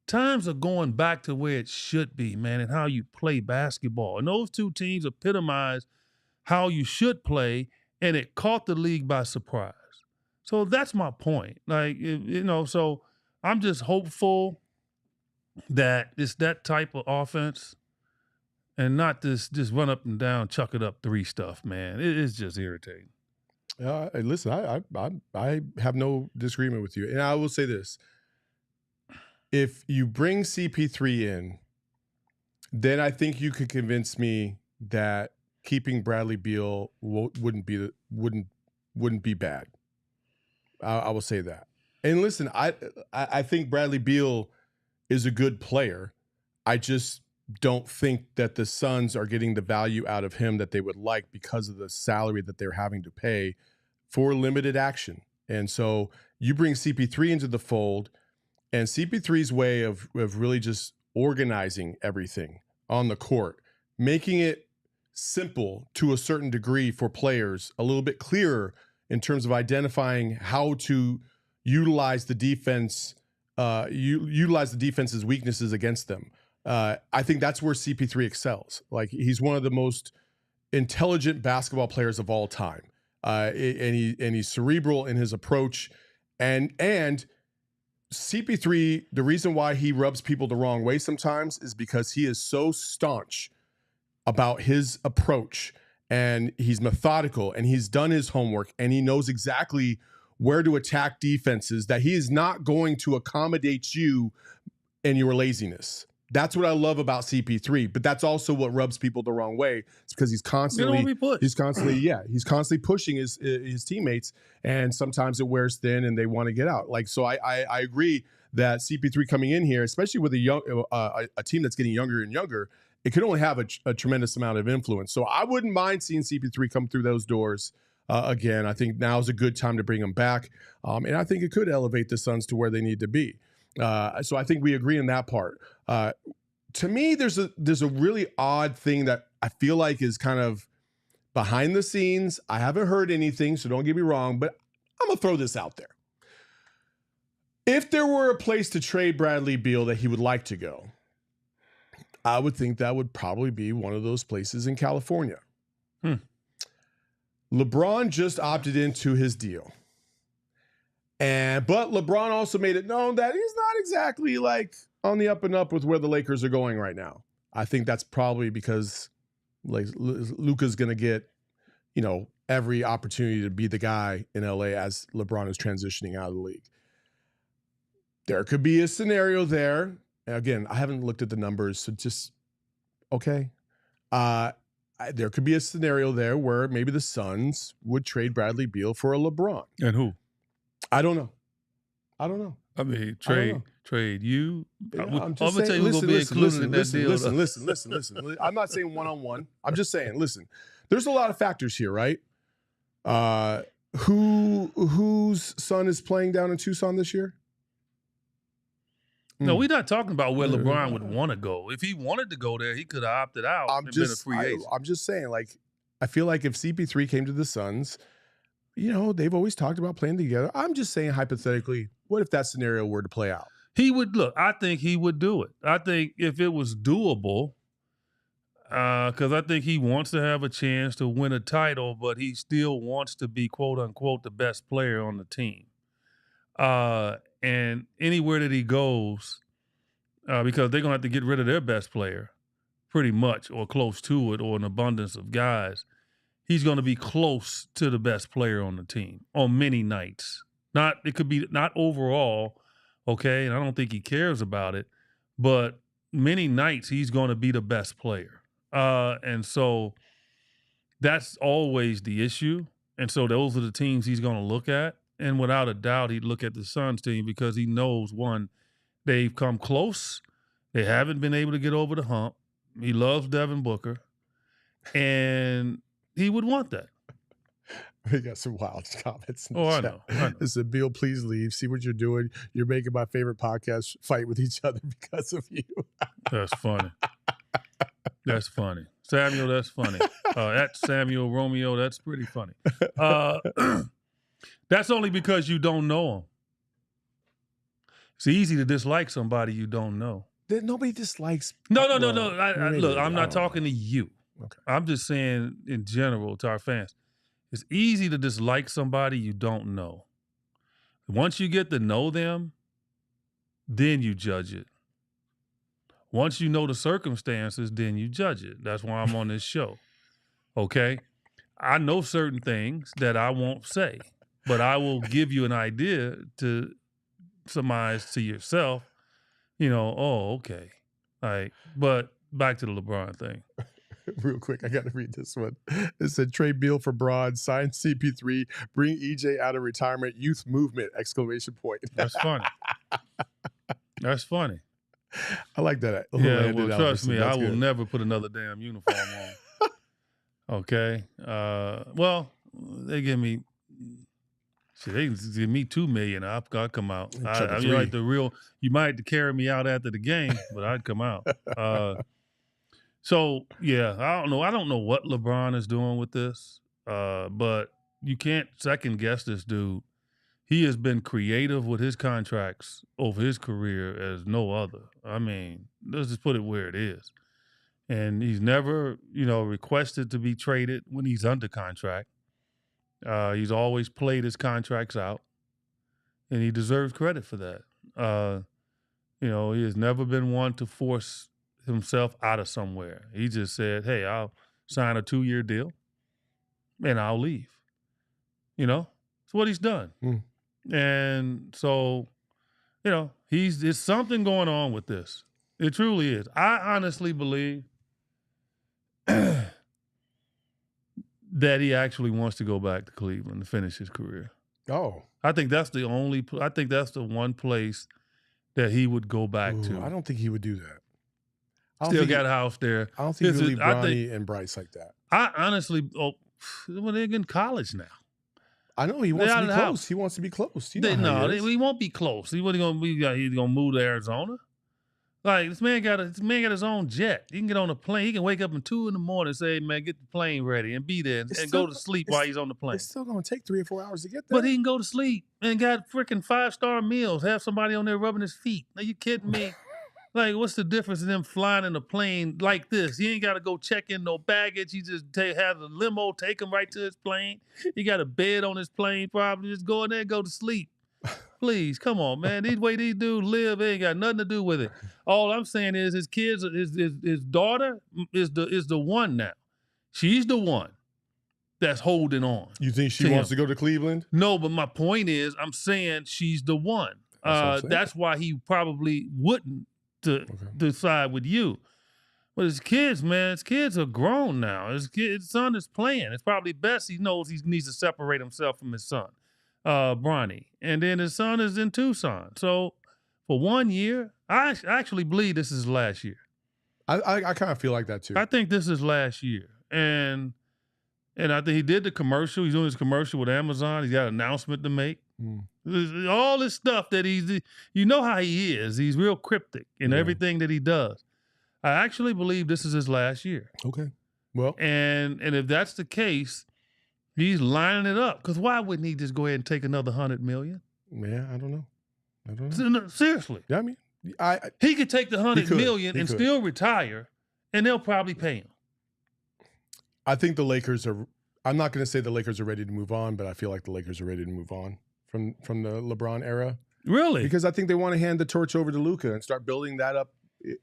Times are going back to where it should be, man, and how you play basketball. And those two teams epitomize how you should play, and it caught the league by surprise. So that's my point. So I'm just hopeful that it's that type of offense and not this just run up and down, chuck it up 3 stuff, man. It's just irritating. Listen, I have no disagreement with you, and I will say this: if you bring CP3 in, then I think you could convince me that keeping Bradley Beal wouldn't be bad. I will say that. And listen, I think Bradley Beal is a good player. I just don't think that the Suns are getting the value out of him that they would like because of the salary that they're having to pay for limited action. And so you bring CP3 into the fold, and CP3's way of really just organizing everything on the court, making it simple to a certain degree for players, a little bit clearer in terms of identifying how to utilize the defense, utilize the defense's weaknesses against them. I think that's where CP3 excels. Like, he's one of the most intelligent basketball players of all time, and he's cerebral in his approach, and CP3. The reason why he rubs people the wrong way sometimes is because he is so staunch about his approach, and he's methodical, and he's done his homework, and he knows exactly where to attack defenses, that he is not going to accommodate you and your laziness. That's what I love about CP3, but that's also what rubs people the wrong way. It's because he's constantly pushing his teammates, and sometimes it wears thin and they want to get out. Like, so I agree that CP3 coming in here, especially with a team that's getting younger and younger, it could only have a tremendous amount of influence. So I wouldn't mind seeing CP3 come through those doors again. I think now's a good time to bring him back, and I think it could elevate the Suns to where they need to be. So I think we agree in that part. To me, there's a really odd thing that I feel like is kind of behind the scenes. I haven't heard anything, so don't get me wrong, but I'm going to throw this out there. If there were a place to trade Bradley Beal that he would like to go, I would think that would probably be one of those places in California. LeBron just opted into his deal. But LeBron also made it known that he's not exactly like on the up and up with where the Lakers are going right now. I think that's probably because like Luka's going to get, every opportunity to be the guy in LA as LeBron is transitioning out of the league. There could be a scenario there. Again, I haven't looked at the numbers, so just okay. There could be a scenario there where maybe the Suns would trade Bradley Beal for a LeBron. And who? I don't know. I mean, trade you. Yeah, I'm going to tell you who's going to be included in that deal. Listen. I'm not saying one-on-one. I'm just saying, listen, there's a lot of factors here, right? Whose son is playing down in Tucson this year? No, we're not talking about where LeBron would want to go. If he wanted to go there, he could have opted out and been a free agent. I'm just saying, like, I feel like if CP3 came to the Suns, they've always talked about playing together. I'm just saying, hypothetically, what if that scenario were to play out? I think he would do it. I think if it was doable, because I think he wants to have a chance to win a title, but he still wants to be, quote unquote, the best player on the team. And anywhere that he goes, because they're going to have to get rid of their best player pretty much, or close to it, or an abundance of guys, he's going to be close to the best player on the team on many nights. It could be not overall, okay, and I don't think he cares about it, but many nights he's going to be the best player. And so that's always the issue. And so those are the teams he's going to look at. And without a doubt, he'd look at the Suns team because he knows, one, they've come close. They haven't been able to get over the hump. He loves Devin Booker. And he would want that. We got some wild comments. I know. It said, Bill, please leave. See what you're doing. You're making my favorite podcast fight with each other because of you. That's funny. That's funny. Samuel, that's funny. That's Samuel Romeo. That's pretty funny. That's only because you don't know him. It's easy to dislike somebody you don't know. Nobody dislikes. No. Look, I'm not talking to you. Okay. I'm just saying in general to our fans. It's easy to dislike somebody you don't know. Once you get to know them, then you judge it. Once you know the circumstances, then you judge it. That's why I'm on this show. Okay? I know certain things that I won't say, but I will give you an idea to surmise to yourself, oh, okay. Like, but back to the LeBron thing. Real quick, I got to read this one. It said, trade Beal for Braun, sign CP3, bring EJ out of retirement, youth movement, exclamation point. That's funny. That's funny. I like that. Yeah, well, trust me, I will never put another damn uniform on. Okay. Well, they give me $2 million. I'll come out. I mean, like you might have to carry me out after the game, but I'd come out. So yeah, I don't know what LeBron is doing with this. But you can't second guess this dude. He has been creative with his contracts over his career as no other. I mean, let's just put it where it is. And he's never, requested to be traded when he's under contract. He's always played his contracts out, and he deserves credit for that. He has never been one to force himself out of somewhere. He just said, hey, I'll sign a 2-year deal, and I'll leave. It's what he's done. Mm. And so, there's something going on with this. It truly is. I honestly believe that he actually wants to go back to Cleveland to finish his career. Oh. I think that's the one place that he would go back to. I don't think he would do that. Still got a house there. I don't think he'll leave Bronny and Bryce like that. I honestly, they're in college now. I know he wants to be close. House. He wants to be close. He won't be close. He's gonna move to Arizona. Like this man got his own jet. He can get on a plane. He can wake up at 2 a.m. and say, "Man, get the plane ready," and be there and go to sleep while he's on the plane. It's still gonna take 3 or 4 hours to get there. But he can go to sleep and got freaking 5-star meals. Have somebody on there rubbing his feet. Are you kidding me? Like, what's the difference in them flying in a plane like this? He ain't got to go check in no baggage. He just have a limo take him right to his plane. He got a bed on his plane probably. Just go in there and go to sleep. Please, come on, man. These way these dudes live, they ain't got nothing to do with it. All I'm saying is his kids, his daughter is the one now. She's the one that's holding on. You think she wants to go to Cleveland? No, but my point is, I'm saying she's the one. That's why he probably wouldn't decide with you. But his kids, man, his kids are grown now. His son is playing. It's probably best he knows he needs to separate himself from his son, Bronny. And then his son is in Tucson. So for 1 year, I actually believe this is his last year. I kind of feel like that too. I think this is last year. And I think he did the commercial. He's doing his commercial with Amazon. He's got an announcement to make. All this stuff that you know how he is. He's real cryptic in everything that he does. I actually believe this is his last year. Okay. Well. And if that's the case, he's lining it up. Because why wouldn't he just go ahead and take another $100 million? Yeah, I don't know. Seriously. Yeah, I mean, he could take the $100 million and still retire, and they'll probably pay him. I think the Lakers are. I'm not going to say the Lakers are ready to move on, but I feel like the Lakers are ready to move on from the LeBron era. Really? Because I think they want to hand the torch over to Luka and start building that up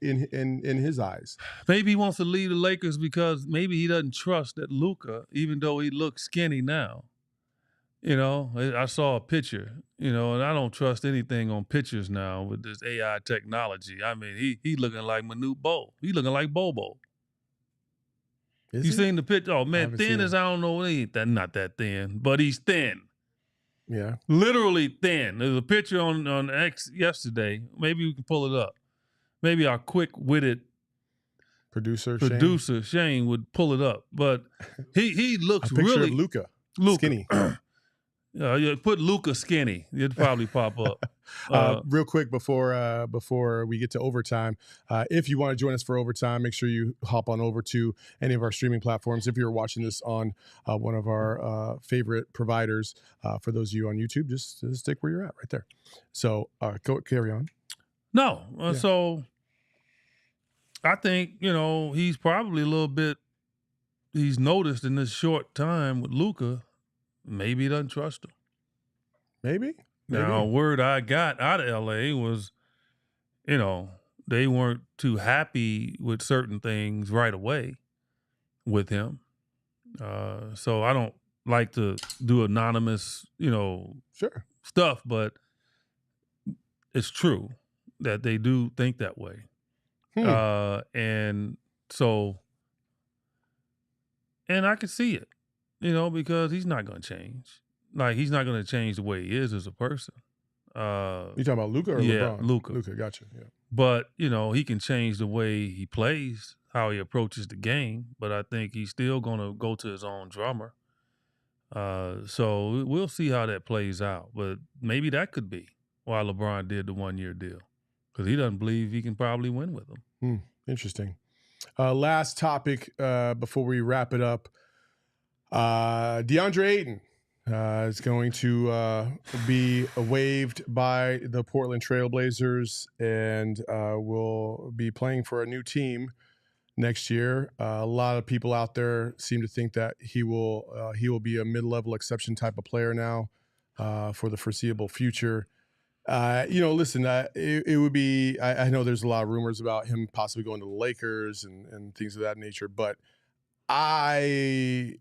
in his eyes. Maybe he wants to leave the Lakers because maybe he doesn't trust that Luka, even though he looks skinny now. I saw a picture, and I don't trust anything on pictures now with this AI technology. I mean, he looking like Manute Bol. He looking like Bobo. You seen the picture? Oh, man, thin as I don't know. He ain't not that thin, but he's thin. Yeah. Literally thin. There's a picture on X yesterday. Maybe we can pull it up. Maybe our quick-witted producer Shane would pull it up. But he looks really... Of Luka. Skinny. Put Luka skinny. It'd probably pop up. Real quick before we get to overtime, if you want to join us for overtime, make sure you hop on over to any of our streaming platforms. If you're watching this on one of our favorite providers, for those of you on YouTube, just stick where you're at right there. So carry on. No. So I think, he's probably a little bit, he's noticed in this short time with Luka, maybe he doesn't trust him. Maybe. Now, a word I got out of L.A. was, they weren't too happy with certain things right away with him. So I don't like to do anonymous, Sure. stuff, but it's true that they do think that way. And so, and I can see it, because he's not going to change. Like, he's not going to change the way he is as a person. You talking about Luka or yeah, LeBron? Luka. Luka, gotcha. Yeah. But, he can change the way he plays, how he approaches the game, but I think he's still going to go to his own drummer. So we'll see how that plays out. But maybe that could be why LeBron did the 1-year deal, because he doesn't believe he can probably win with him. Interesting. Last topic before we wrap it up. Deandre Ayton is going to be waived by the Portland Trailblazers and will be playing for a new team next year. A lot of people out there seem to think that he will be a mid-level exception type of player now for the foreseeable future. Listen, it would be, I know there's a lot of rumors about him possibly going to the Lakers and things of that nature, but I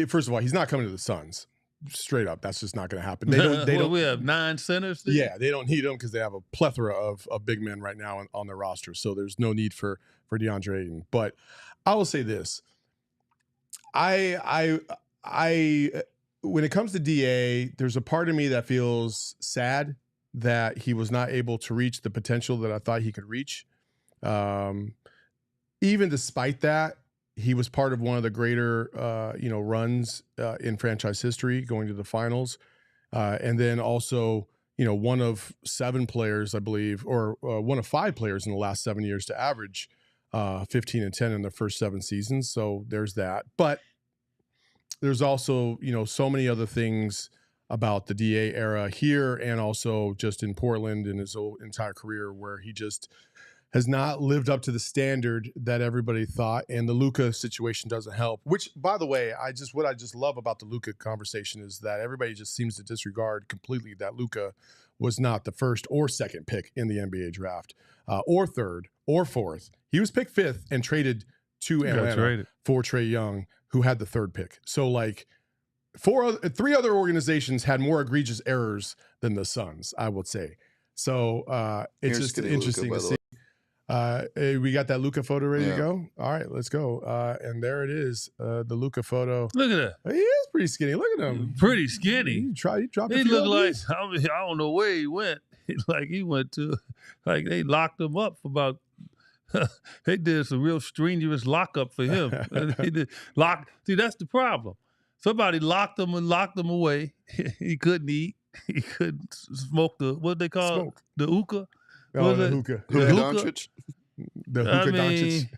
first of all, he's not coming to the Suns. Straight up, that's just not going to happen. They don't. We have 9 centers. Then? Yeah, they don't need him because they have a plethora of big men right now on their roster. So there's no need for DeAndre Ayton. But I will say this: I when it comes to DA, there's a part of me that feels sad that he was not able to reach the potential that I thought he could reach. Even despite that, he was part of one of the greater, runs in franchise history, going to the finals. And then also, one of 7 players, I believe, or one of 5 players in the last 7 years to average 15 and 10 in their first 7 seasons. So there's that. But there's also, so many other things about the DA era here and also just in Portland in his whole entire career where he just has not lived up to the standard that everybody thought. And the Luka situation doesn't help, which, by the way, what I just love about the Luka conversation is that everybody just seems to disregard completely that Luka was not the first or second pick in the NBA draft, or third or fourth. He was picked 5th and traded to Atlanta for Trae Young, who had the 3rd pick. So, like, 3 other organizations had more egregious errors than the Suns, I would say. So it's just interesting to see. We got that Luka photo ready to go. All right, let's go. And there it is, the Luka photo. Look at that. He is pretty skinny. Look at him. Pretty skinny. He dropped. He looked like I don't know where he went. He went to they locked him up for about. They did some real strenuous lockup for him. They did See, that's the problem. Somebody locked him away. He couldn't eat. He couldn't smoke what they call it? The hookah. Oh, the hookah. Doncic. The hookah Doncic.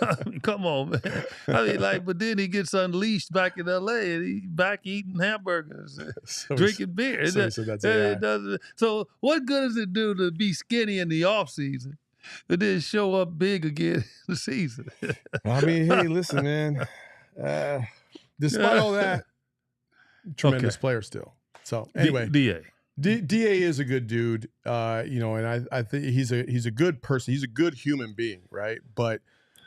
I mean, come on, man. But then he gets unleashed back in L.A. and he's back eating hamburgers, drinking beer. So what good does it do to be skinny in the off season and then show up big again in the season? I mean, hey, listen, man. Despite all that, tremendous player still. So anyway, DA is a good dude, and I think he's a good person. He's a good human being, right? But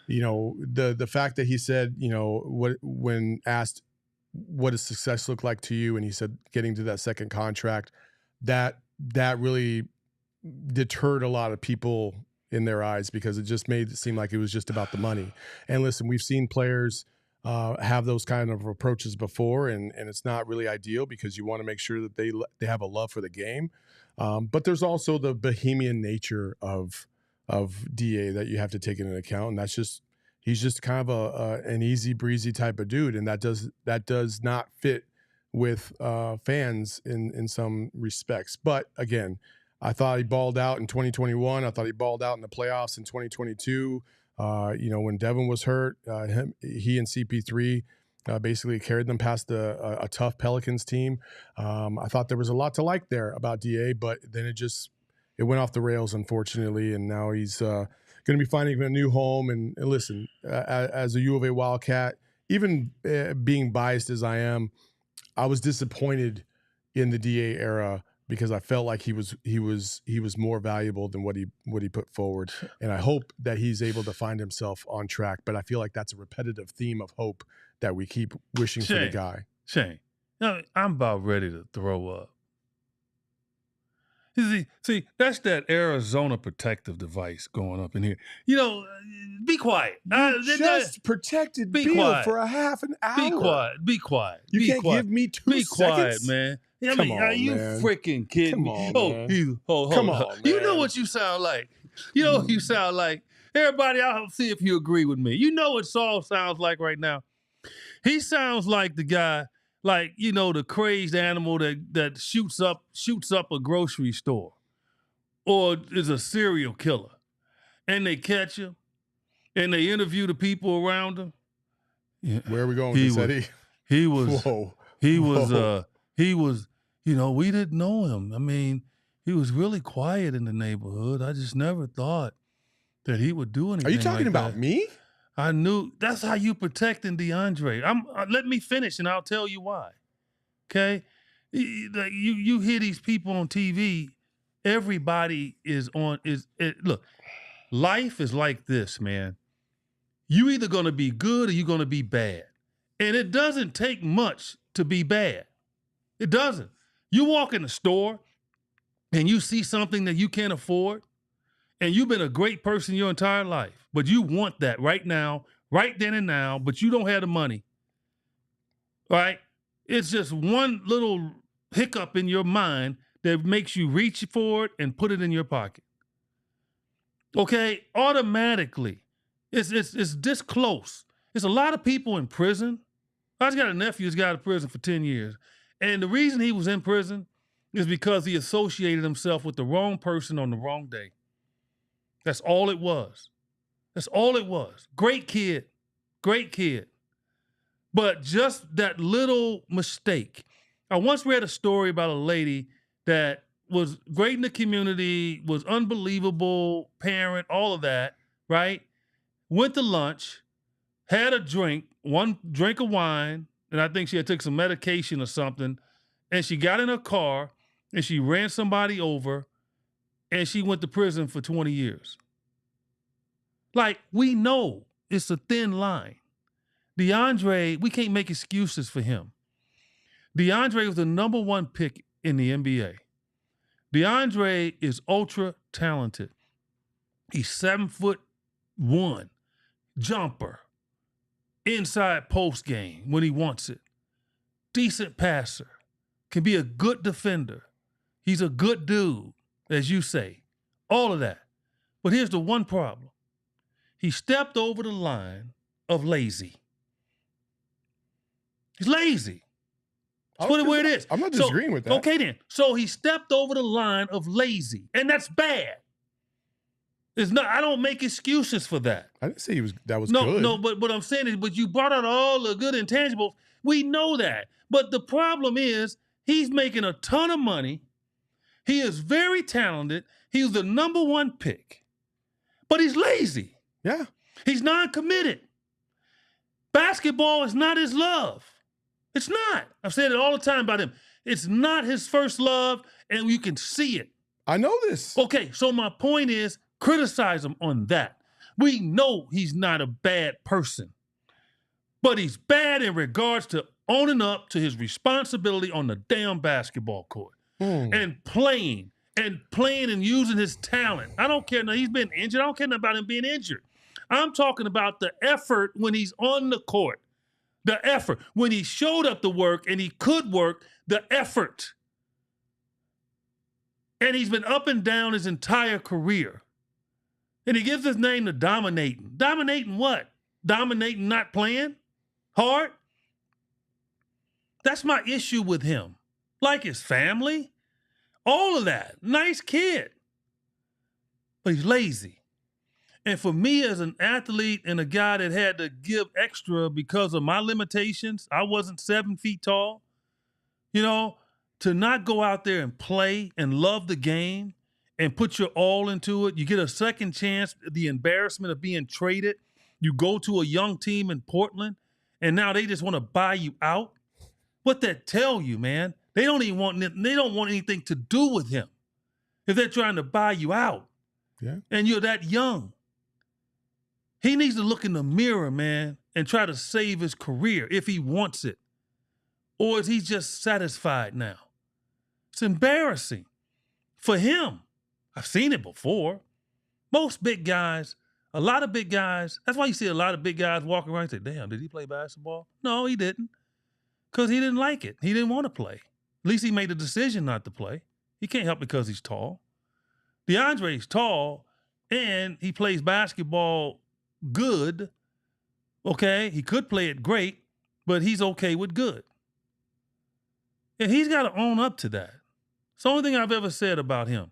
the fact that he said, when asked what does success look like to you, and he said getting to that second contract, that really deterred a lot of people in their eyes because it just made it seem like it was just about the money. And listen, we've seen players have those kind of approaches before, and it's not really ideal because you want to make sure that they have a love for the game. But there's also the bohemian nature of DA that you have to take into account, and he's just kind of an easy breezy type of dude, and that does not fit with fans in some respects. But again, I thought he balled out in 2021. I thought he balled out in the playoffs in 2022. When Devin was hurt, he and CP3 basically carried them past a tough Pelicans team. I thought there was a lot to like there about DA, but then it went off the rails, unfortunately, and now he's going to be finding a new home. And listen, as a U of A Wildcat, even being biased as I am, I was disappointed in the DA era because I felt like he was more valuable than what he put forward. And I hope that he's able to find himself on track. But I feel like that's a repetitive theme of hope that we keep wishing for the guy. Shane, I'm about ready to throw up. See, that's that Arizona protective device going up in here. Be quiet. Just protected Beal for a half an hour. Be quiet. You can't give me 2 seconds? Be quiet, man. Come on, are you man. freaking kidding me? Man. Come on. You know what you sound like. You know what you sound like. Everybody, I'll see if you agree with me. You know what Saul sounds like right now? He sounds like the guy, the crazed animal that shoots up a grocery store or is a serial killer. And they catch him and they interview the people around him. Yeah. Where are we going with this, Eddie? He was, Whoa. We didn't know him. I mean, he was really quiet in the neighborhood. I just never thought that he would do anything. Are you talking about me? I knew that's how you protecting Deandre. Let me finish and I'll tell you why. Okay? You hear these people on TV, everybody look, life is like this, man. You either gonna be good or you're gonna be bad. And it doesn't take much to be bad. It doesn't. You walk in the store and you see something that you can't afford, and you've been a great person your entire life, but you want that right now, right then and now, but you don't have the money, right? It's just one little hiccup in your mind that makes you reach for it and put it in your pocket. Okay? Automatically. It's this close. There's a lot of people in prison. I just got a nephew who's got in prison for 10 years. And the reason he was in prison is because he associated himself with the wrong person on the wrong day. That's all it was. That's all it was. Great kid. But just that little mistake. I once read a story about a lady that was great in the community, was unbelievable parent, all of that, right? Went to lunch, had a drink, one drink of wine, and I think she had took some medication or something, and she got in her car and she ran somebody over and she went to prison for 20 years. Like, we know it's a thin line. Deandre, we can't make excuses for him. Deandre was the number 1 pick in the NBA. Deandre is ultra talented. He's 7'1", jumper, inside post game when he wants it. Decent passer, can be a good defender. He's a good dude, as you say. All of that. But here's the one problem. He stepped over the line of lazy. He's lazy. Let's put it where it is. I'm not disagreeing with that. Okay, then. So he stepped over the line of lazy, and that's bad. It's not. I don't make excuses for that. I didn't say that was good. No, but what I'm saying is, but you brought out all the good intangibles. We know that. But the problem is, he's making a ton of money. He is very talented. He was the number 1 pick. But he's lazy. Yeah. He's non-committed. Basketball is not his love. It's not. I've said it all the time about him. It's not his first love, and you can see it. I know this. Okay, so my point is, criticize him on that. We know he's not a bad person, but he's bad in regards to owning up to his responsibility on the damn basketball court and playing and using his talent. I don't care. Now, he's been injured. I don't care about him being injured. I'm talking about the effort when he's on the court. The effort. When he showed up to work and he could work, the effort. And he's been up and down his entire career. And he gives his name to dominating. Dominating what? Dominating not playing hard? That's my issue with him. Like his family. All of that. Nice kid. But he's lazy. And for me as an athlete and a guy that had to give extra because of my limitations, I wasn't 7 feet tall, to not go out there and play and love the game and put your all into it. You get a second chance, the embarrassment of being traded. You go to a young team in Portland, and now they just want to buy you out. What that tell you, man? They don't want anything to do with him if they're trying to buy you out. Yeah. And you're that young. He needs to look in the mirror, man, and try to save his career if he wants it. Or is he just satisfied now? It's embarrassing for him. I've seen it before. Most big guys, a lot of big guys, that's why you see a lot of big guys walking around and say, damn, did he play basketball? No, he didn't. Because he didn't like it. He didn't want to play. At least he made the decision not to play. He can't help because he's tall. Deandre's tall, and he plays basketball good. Okay, he could play it great, but he's okay with good. And he's got to own up to that. It's the only thing I've ever said about him.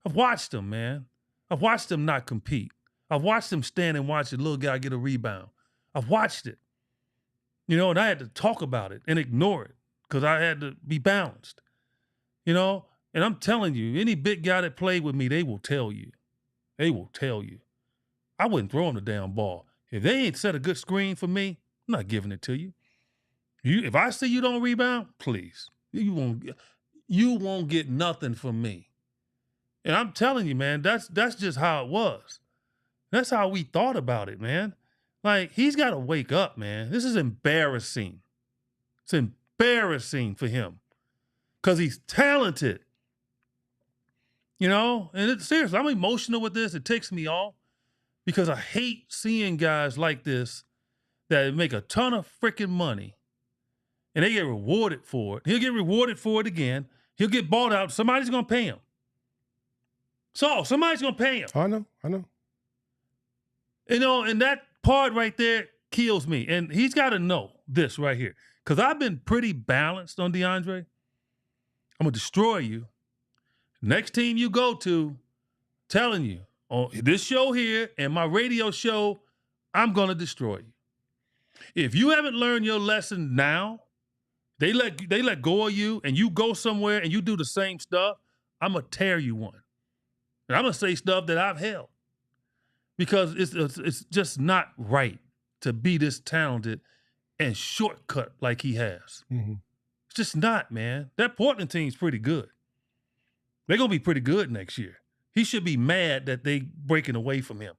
I've watched him, man. I've watched him not compete. I've watched him stand and watch a little guy get a rebound. I've watched it. You know, and I had to talk about it and ignore it because I had to be balanced. You know, and I'm telling you, any big guy that played with me, they will tell you. They will tell you. I wouldn't throw him the damn ball. If they ain't set a good screen for me, I'm not giving it to you. If I see you don't rebound, please. You won't get nothing from me. And I'm telling you, man, that's just how it was. That's how we thought about it, man. Like, he's got to wake up, man. This is embarrassing. It's embarrassing for him because he's talented. You know, and it's seriously, I'm emotional with this. It takes me off because I hate seeing guys like this that make a ton of freaking money and they get rewarded for it. He'll get rewarded for it again. He'll get bought out. Somebody's going to pay him. So somebody's going to pay him. I know. You know, and that part right there kills me. And he's got to know this right here. Because I've been pretty balanced on Deandre. I'm going to destroy you. Next team you go to, telling you, on this show here and my radio show, I'm going to destroy you. If you haven't learned your lesson now, they let go of you and you go somewhere and you do the same stuff, I'm going to tear you one. And I'm going to say stuff that I've held. Because it's just not right to be this talented and shortcut like he has. Mm-hmm. It's just not, man. That Portland team's pretty good. They're going to be pretty good next year. He should be mad that they breaking away from him.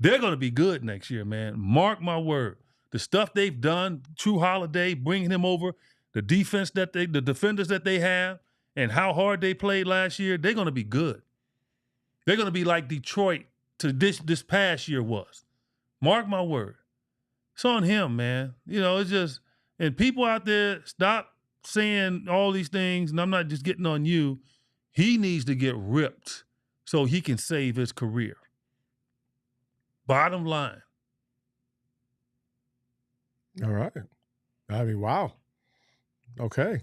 They're going to be good next year, man. Mark my word. The stuff they've done, True Holiday, bringing him over, the defenders that they have, and how hard they played last year, they're going to be good. They're going to be like Detroit to this past year was. Mark my word. It's on him, man. You know, it's just, and people out there, stop saying all these things, and I'm not just getting on you. He needs to get ripped so he can save his career. Bottom line. All right. I mean, wow. Okay.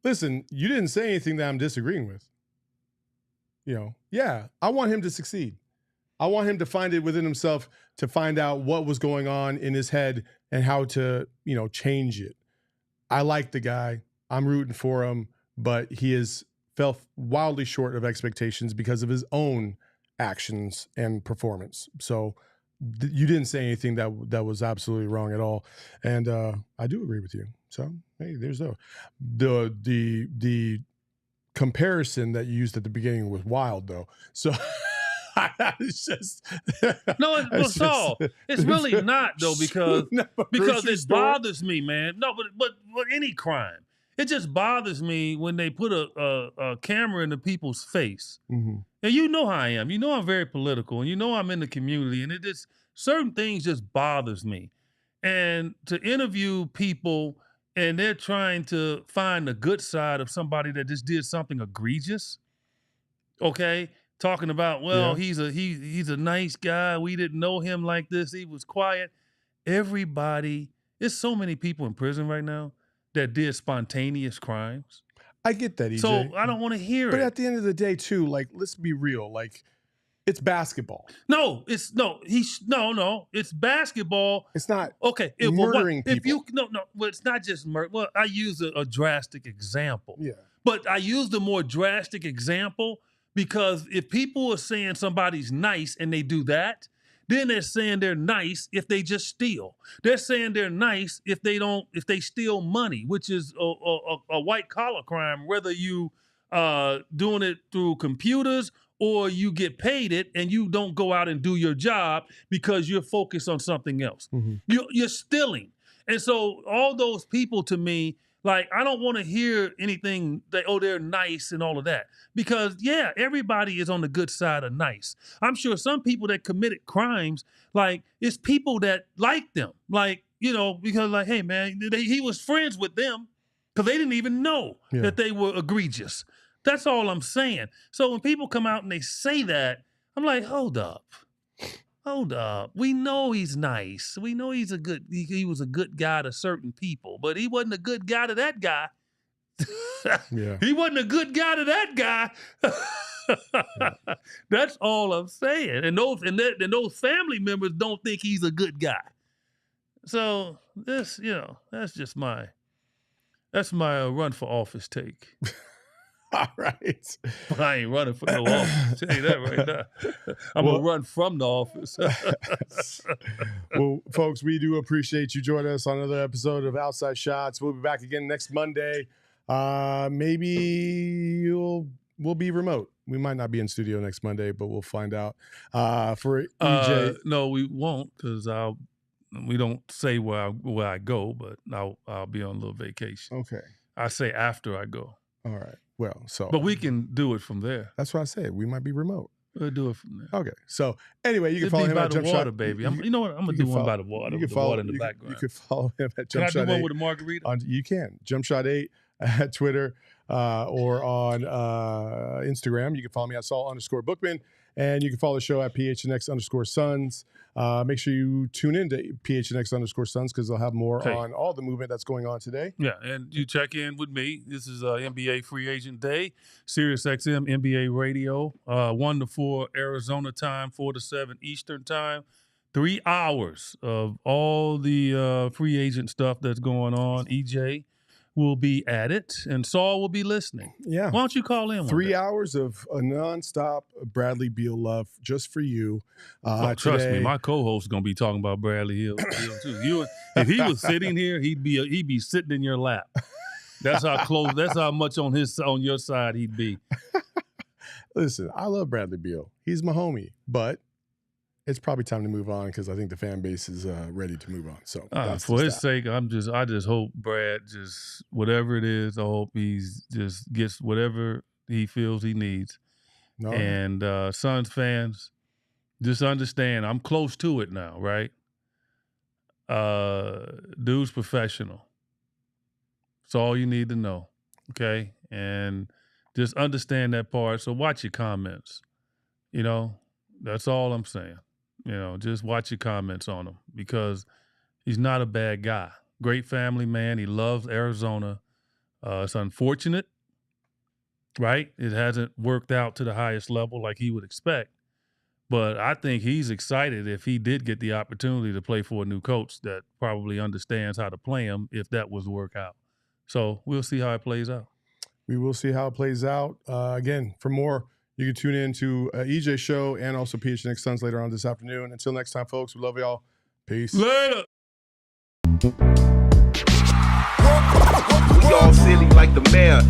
Listen, you didn't say anything that I'm disagreeing with. You know, yeah, I want him to succeed. I want him to find it within himself to find out what was going on in his head and how to, you know, change it. I like the guy. I'm rooting for him, but he fell wildly short of expectations because of his own actions and performance. So you didn't say anything that was absolutely wrong at all. And I do agree with you. So, hey, there's the comparison that you used at the beginning was wild, though. So it's just no. It's really not though because it bothers me, man. No, but any crime, it just bothers me when they put a camera into people's face. Mm-hmm. And you know how I am. You know I'm very political, and you know I'm in the community, and it just certain things just bothers me. And to interview people, and they're trying to find the good side of somebody that just did something egregious. Okay, talking about he's a nice guy. We didn't know him like this. He was quiet. Everybody, there's so many people in prison right now that did spontaneous crimes. I get that, EJ. So I don't want to hear it. But at the end of the day, too, like, let's be real. Like, it's basketball. No, it's basketball. It's not murdering people. Well, it's not just murder. Well, I use a drastic example. Yeah. But I use the more drastic example because if people are saying somebody's nice and they do that, Then they're saying they're nice if they just steal. They're saying they're nice if they steal money, which is a white collar crime, whether you doing it through computers or you get paid it and you don't go out and do your job because you're focused on something else. Mm-hmm. You're stealing. And so all those people, to me, like, I don't want to hear anything that, oh, they're nice and all of that. Because, yeah, everybody is on the good side of nice. I'm sure some people that committed crimes, like, it's people that like them. Like, you know, because, like, hey, man, he was friends with them because they didn't even know that they were egregious. That's all I'm saying. So when people come out and they say that, I'm like, hold up. We know he's nice. We know he was a good guy to certain people, but he wasn't a good guy to that guy. He wasn't a good guy to that guy. That's all I'm saying. And those family members don't think he's a good guy. So this, that's my run for office take. All right. I ain't running for no office. Tell you that right now. I'm going to run from the office. Well, folks, we do appreciate you joining us on another episode of Outside Shots. We'll be back again next Monday. Maybe we'll be remote. We might not be in studio next Monday, but we'll find out. For EJ. No, we won't, because we don't say where I go, but I'll be on a little vacation. Okay. I say after I go. All right. Well, but we can do it from there. That's what I said. We might be remote. We'll do it from there. Okay. So anyway, you can follow him by at the Jump water, Shot. baby. You know what? I'm gonna do one by the water. You can follow water in the background. You can follow him at Jump Shot. Can I do one 8 with a margarita? You can. Jump Shot 8 at Twitter or on Instagram. You can follow me at Saul_Bookman, and you can follow the show at PHNX_Suns. Make sure you tune in to PHNX_Suns because they'll have more on all the movement that's going on today. Yeah, and you check in with me. This is NBA Free Agent Day, Sirius XM NBA Radio, 1 to 4 Arizona time, 4 to 7 Eastern time. 3 hours of all the free agent stuff that's going on. EJ will be at it, and Saul will be listening. Yeah. Why don't you call in? 3 hours of a nonstop Bradley Beal love just for you. Trust me, my co-host is gonna be talking about Bradley Beal too. If he was sitting here, he'd be sitting in your lap. That's how close. That's how much on your side he'd be. Listen, I love Bradley Beal. He's my homie, but it's probably time to move on because I think the fan base is ready to move on. So for his sake, I just hope Brad just whatever it is. I hope he's just gets whatever he feels he needs. No. And Suns fans, just understand I'm close to it now, right? Dude's professional. That's all you need to know, okay? And just understand that part. So watch your comments. That's all I'm saying. Just watch your comments on him because he's not a bad guy. Great family man. He loves Arizona. It's unfortunate, right? It hasn't worked out to the highest level like he would expect. But I think he's excited if he did get the opportunity to play for a new coach that probably understands how to play him if that was to work out. So we'll see how it plays out. We will see how it plays out. Again, for more, you can tune in to EJ's show and also PHNX Suns later on this afternoon. Until next time, folks, we love y'all. Peace. Later. We all silly like the mayor.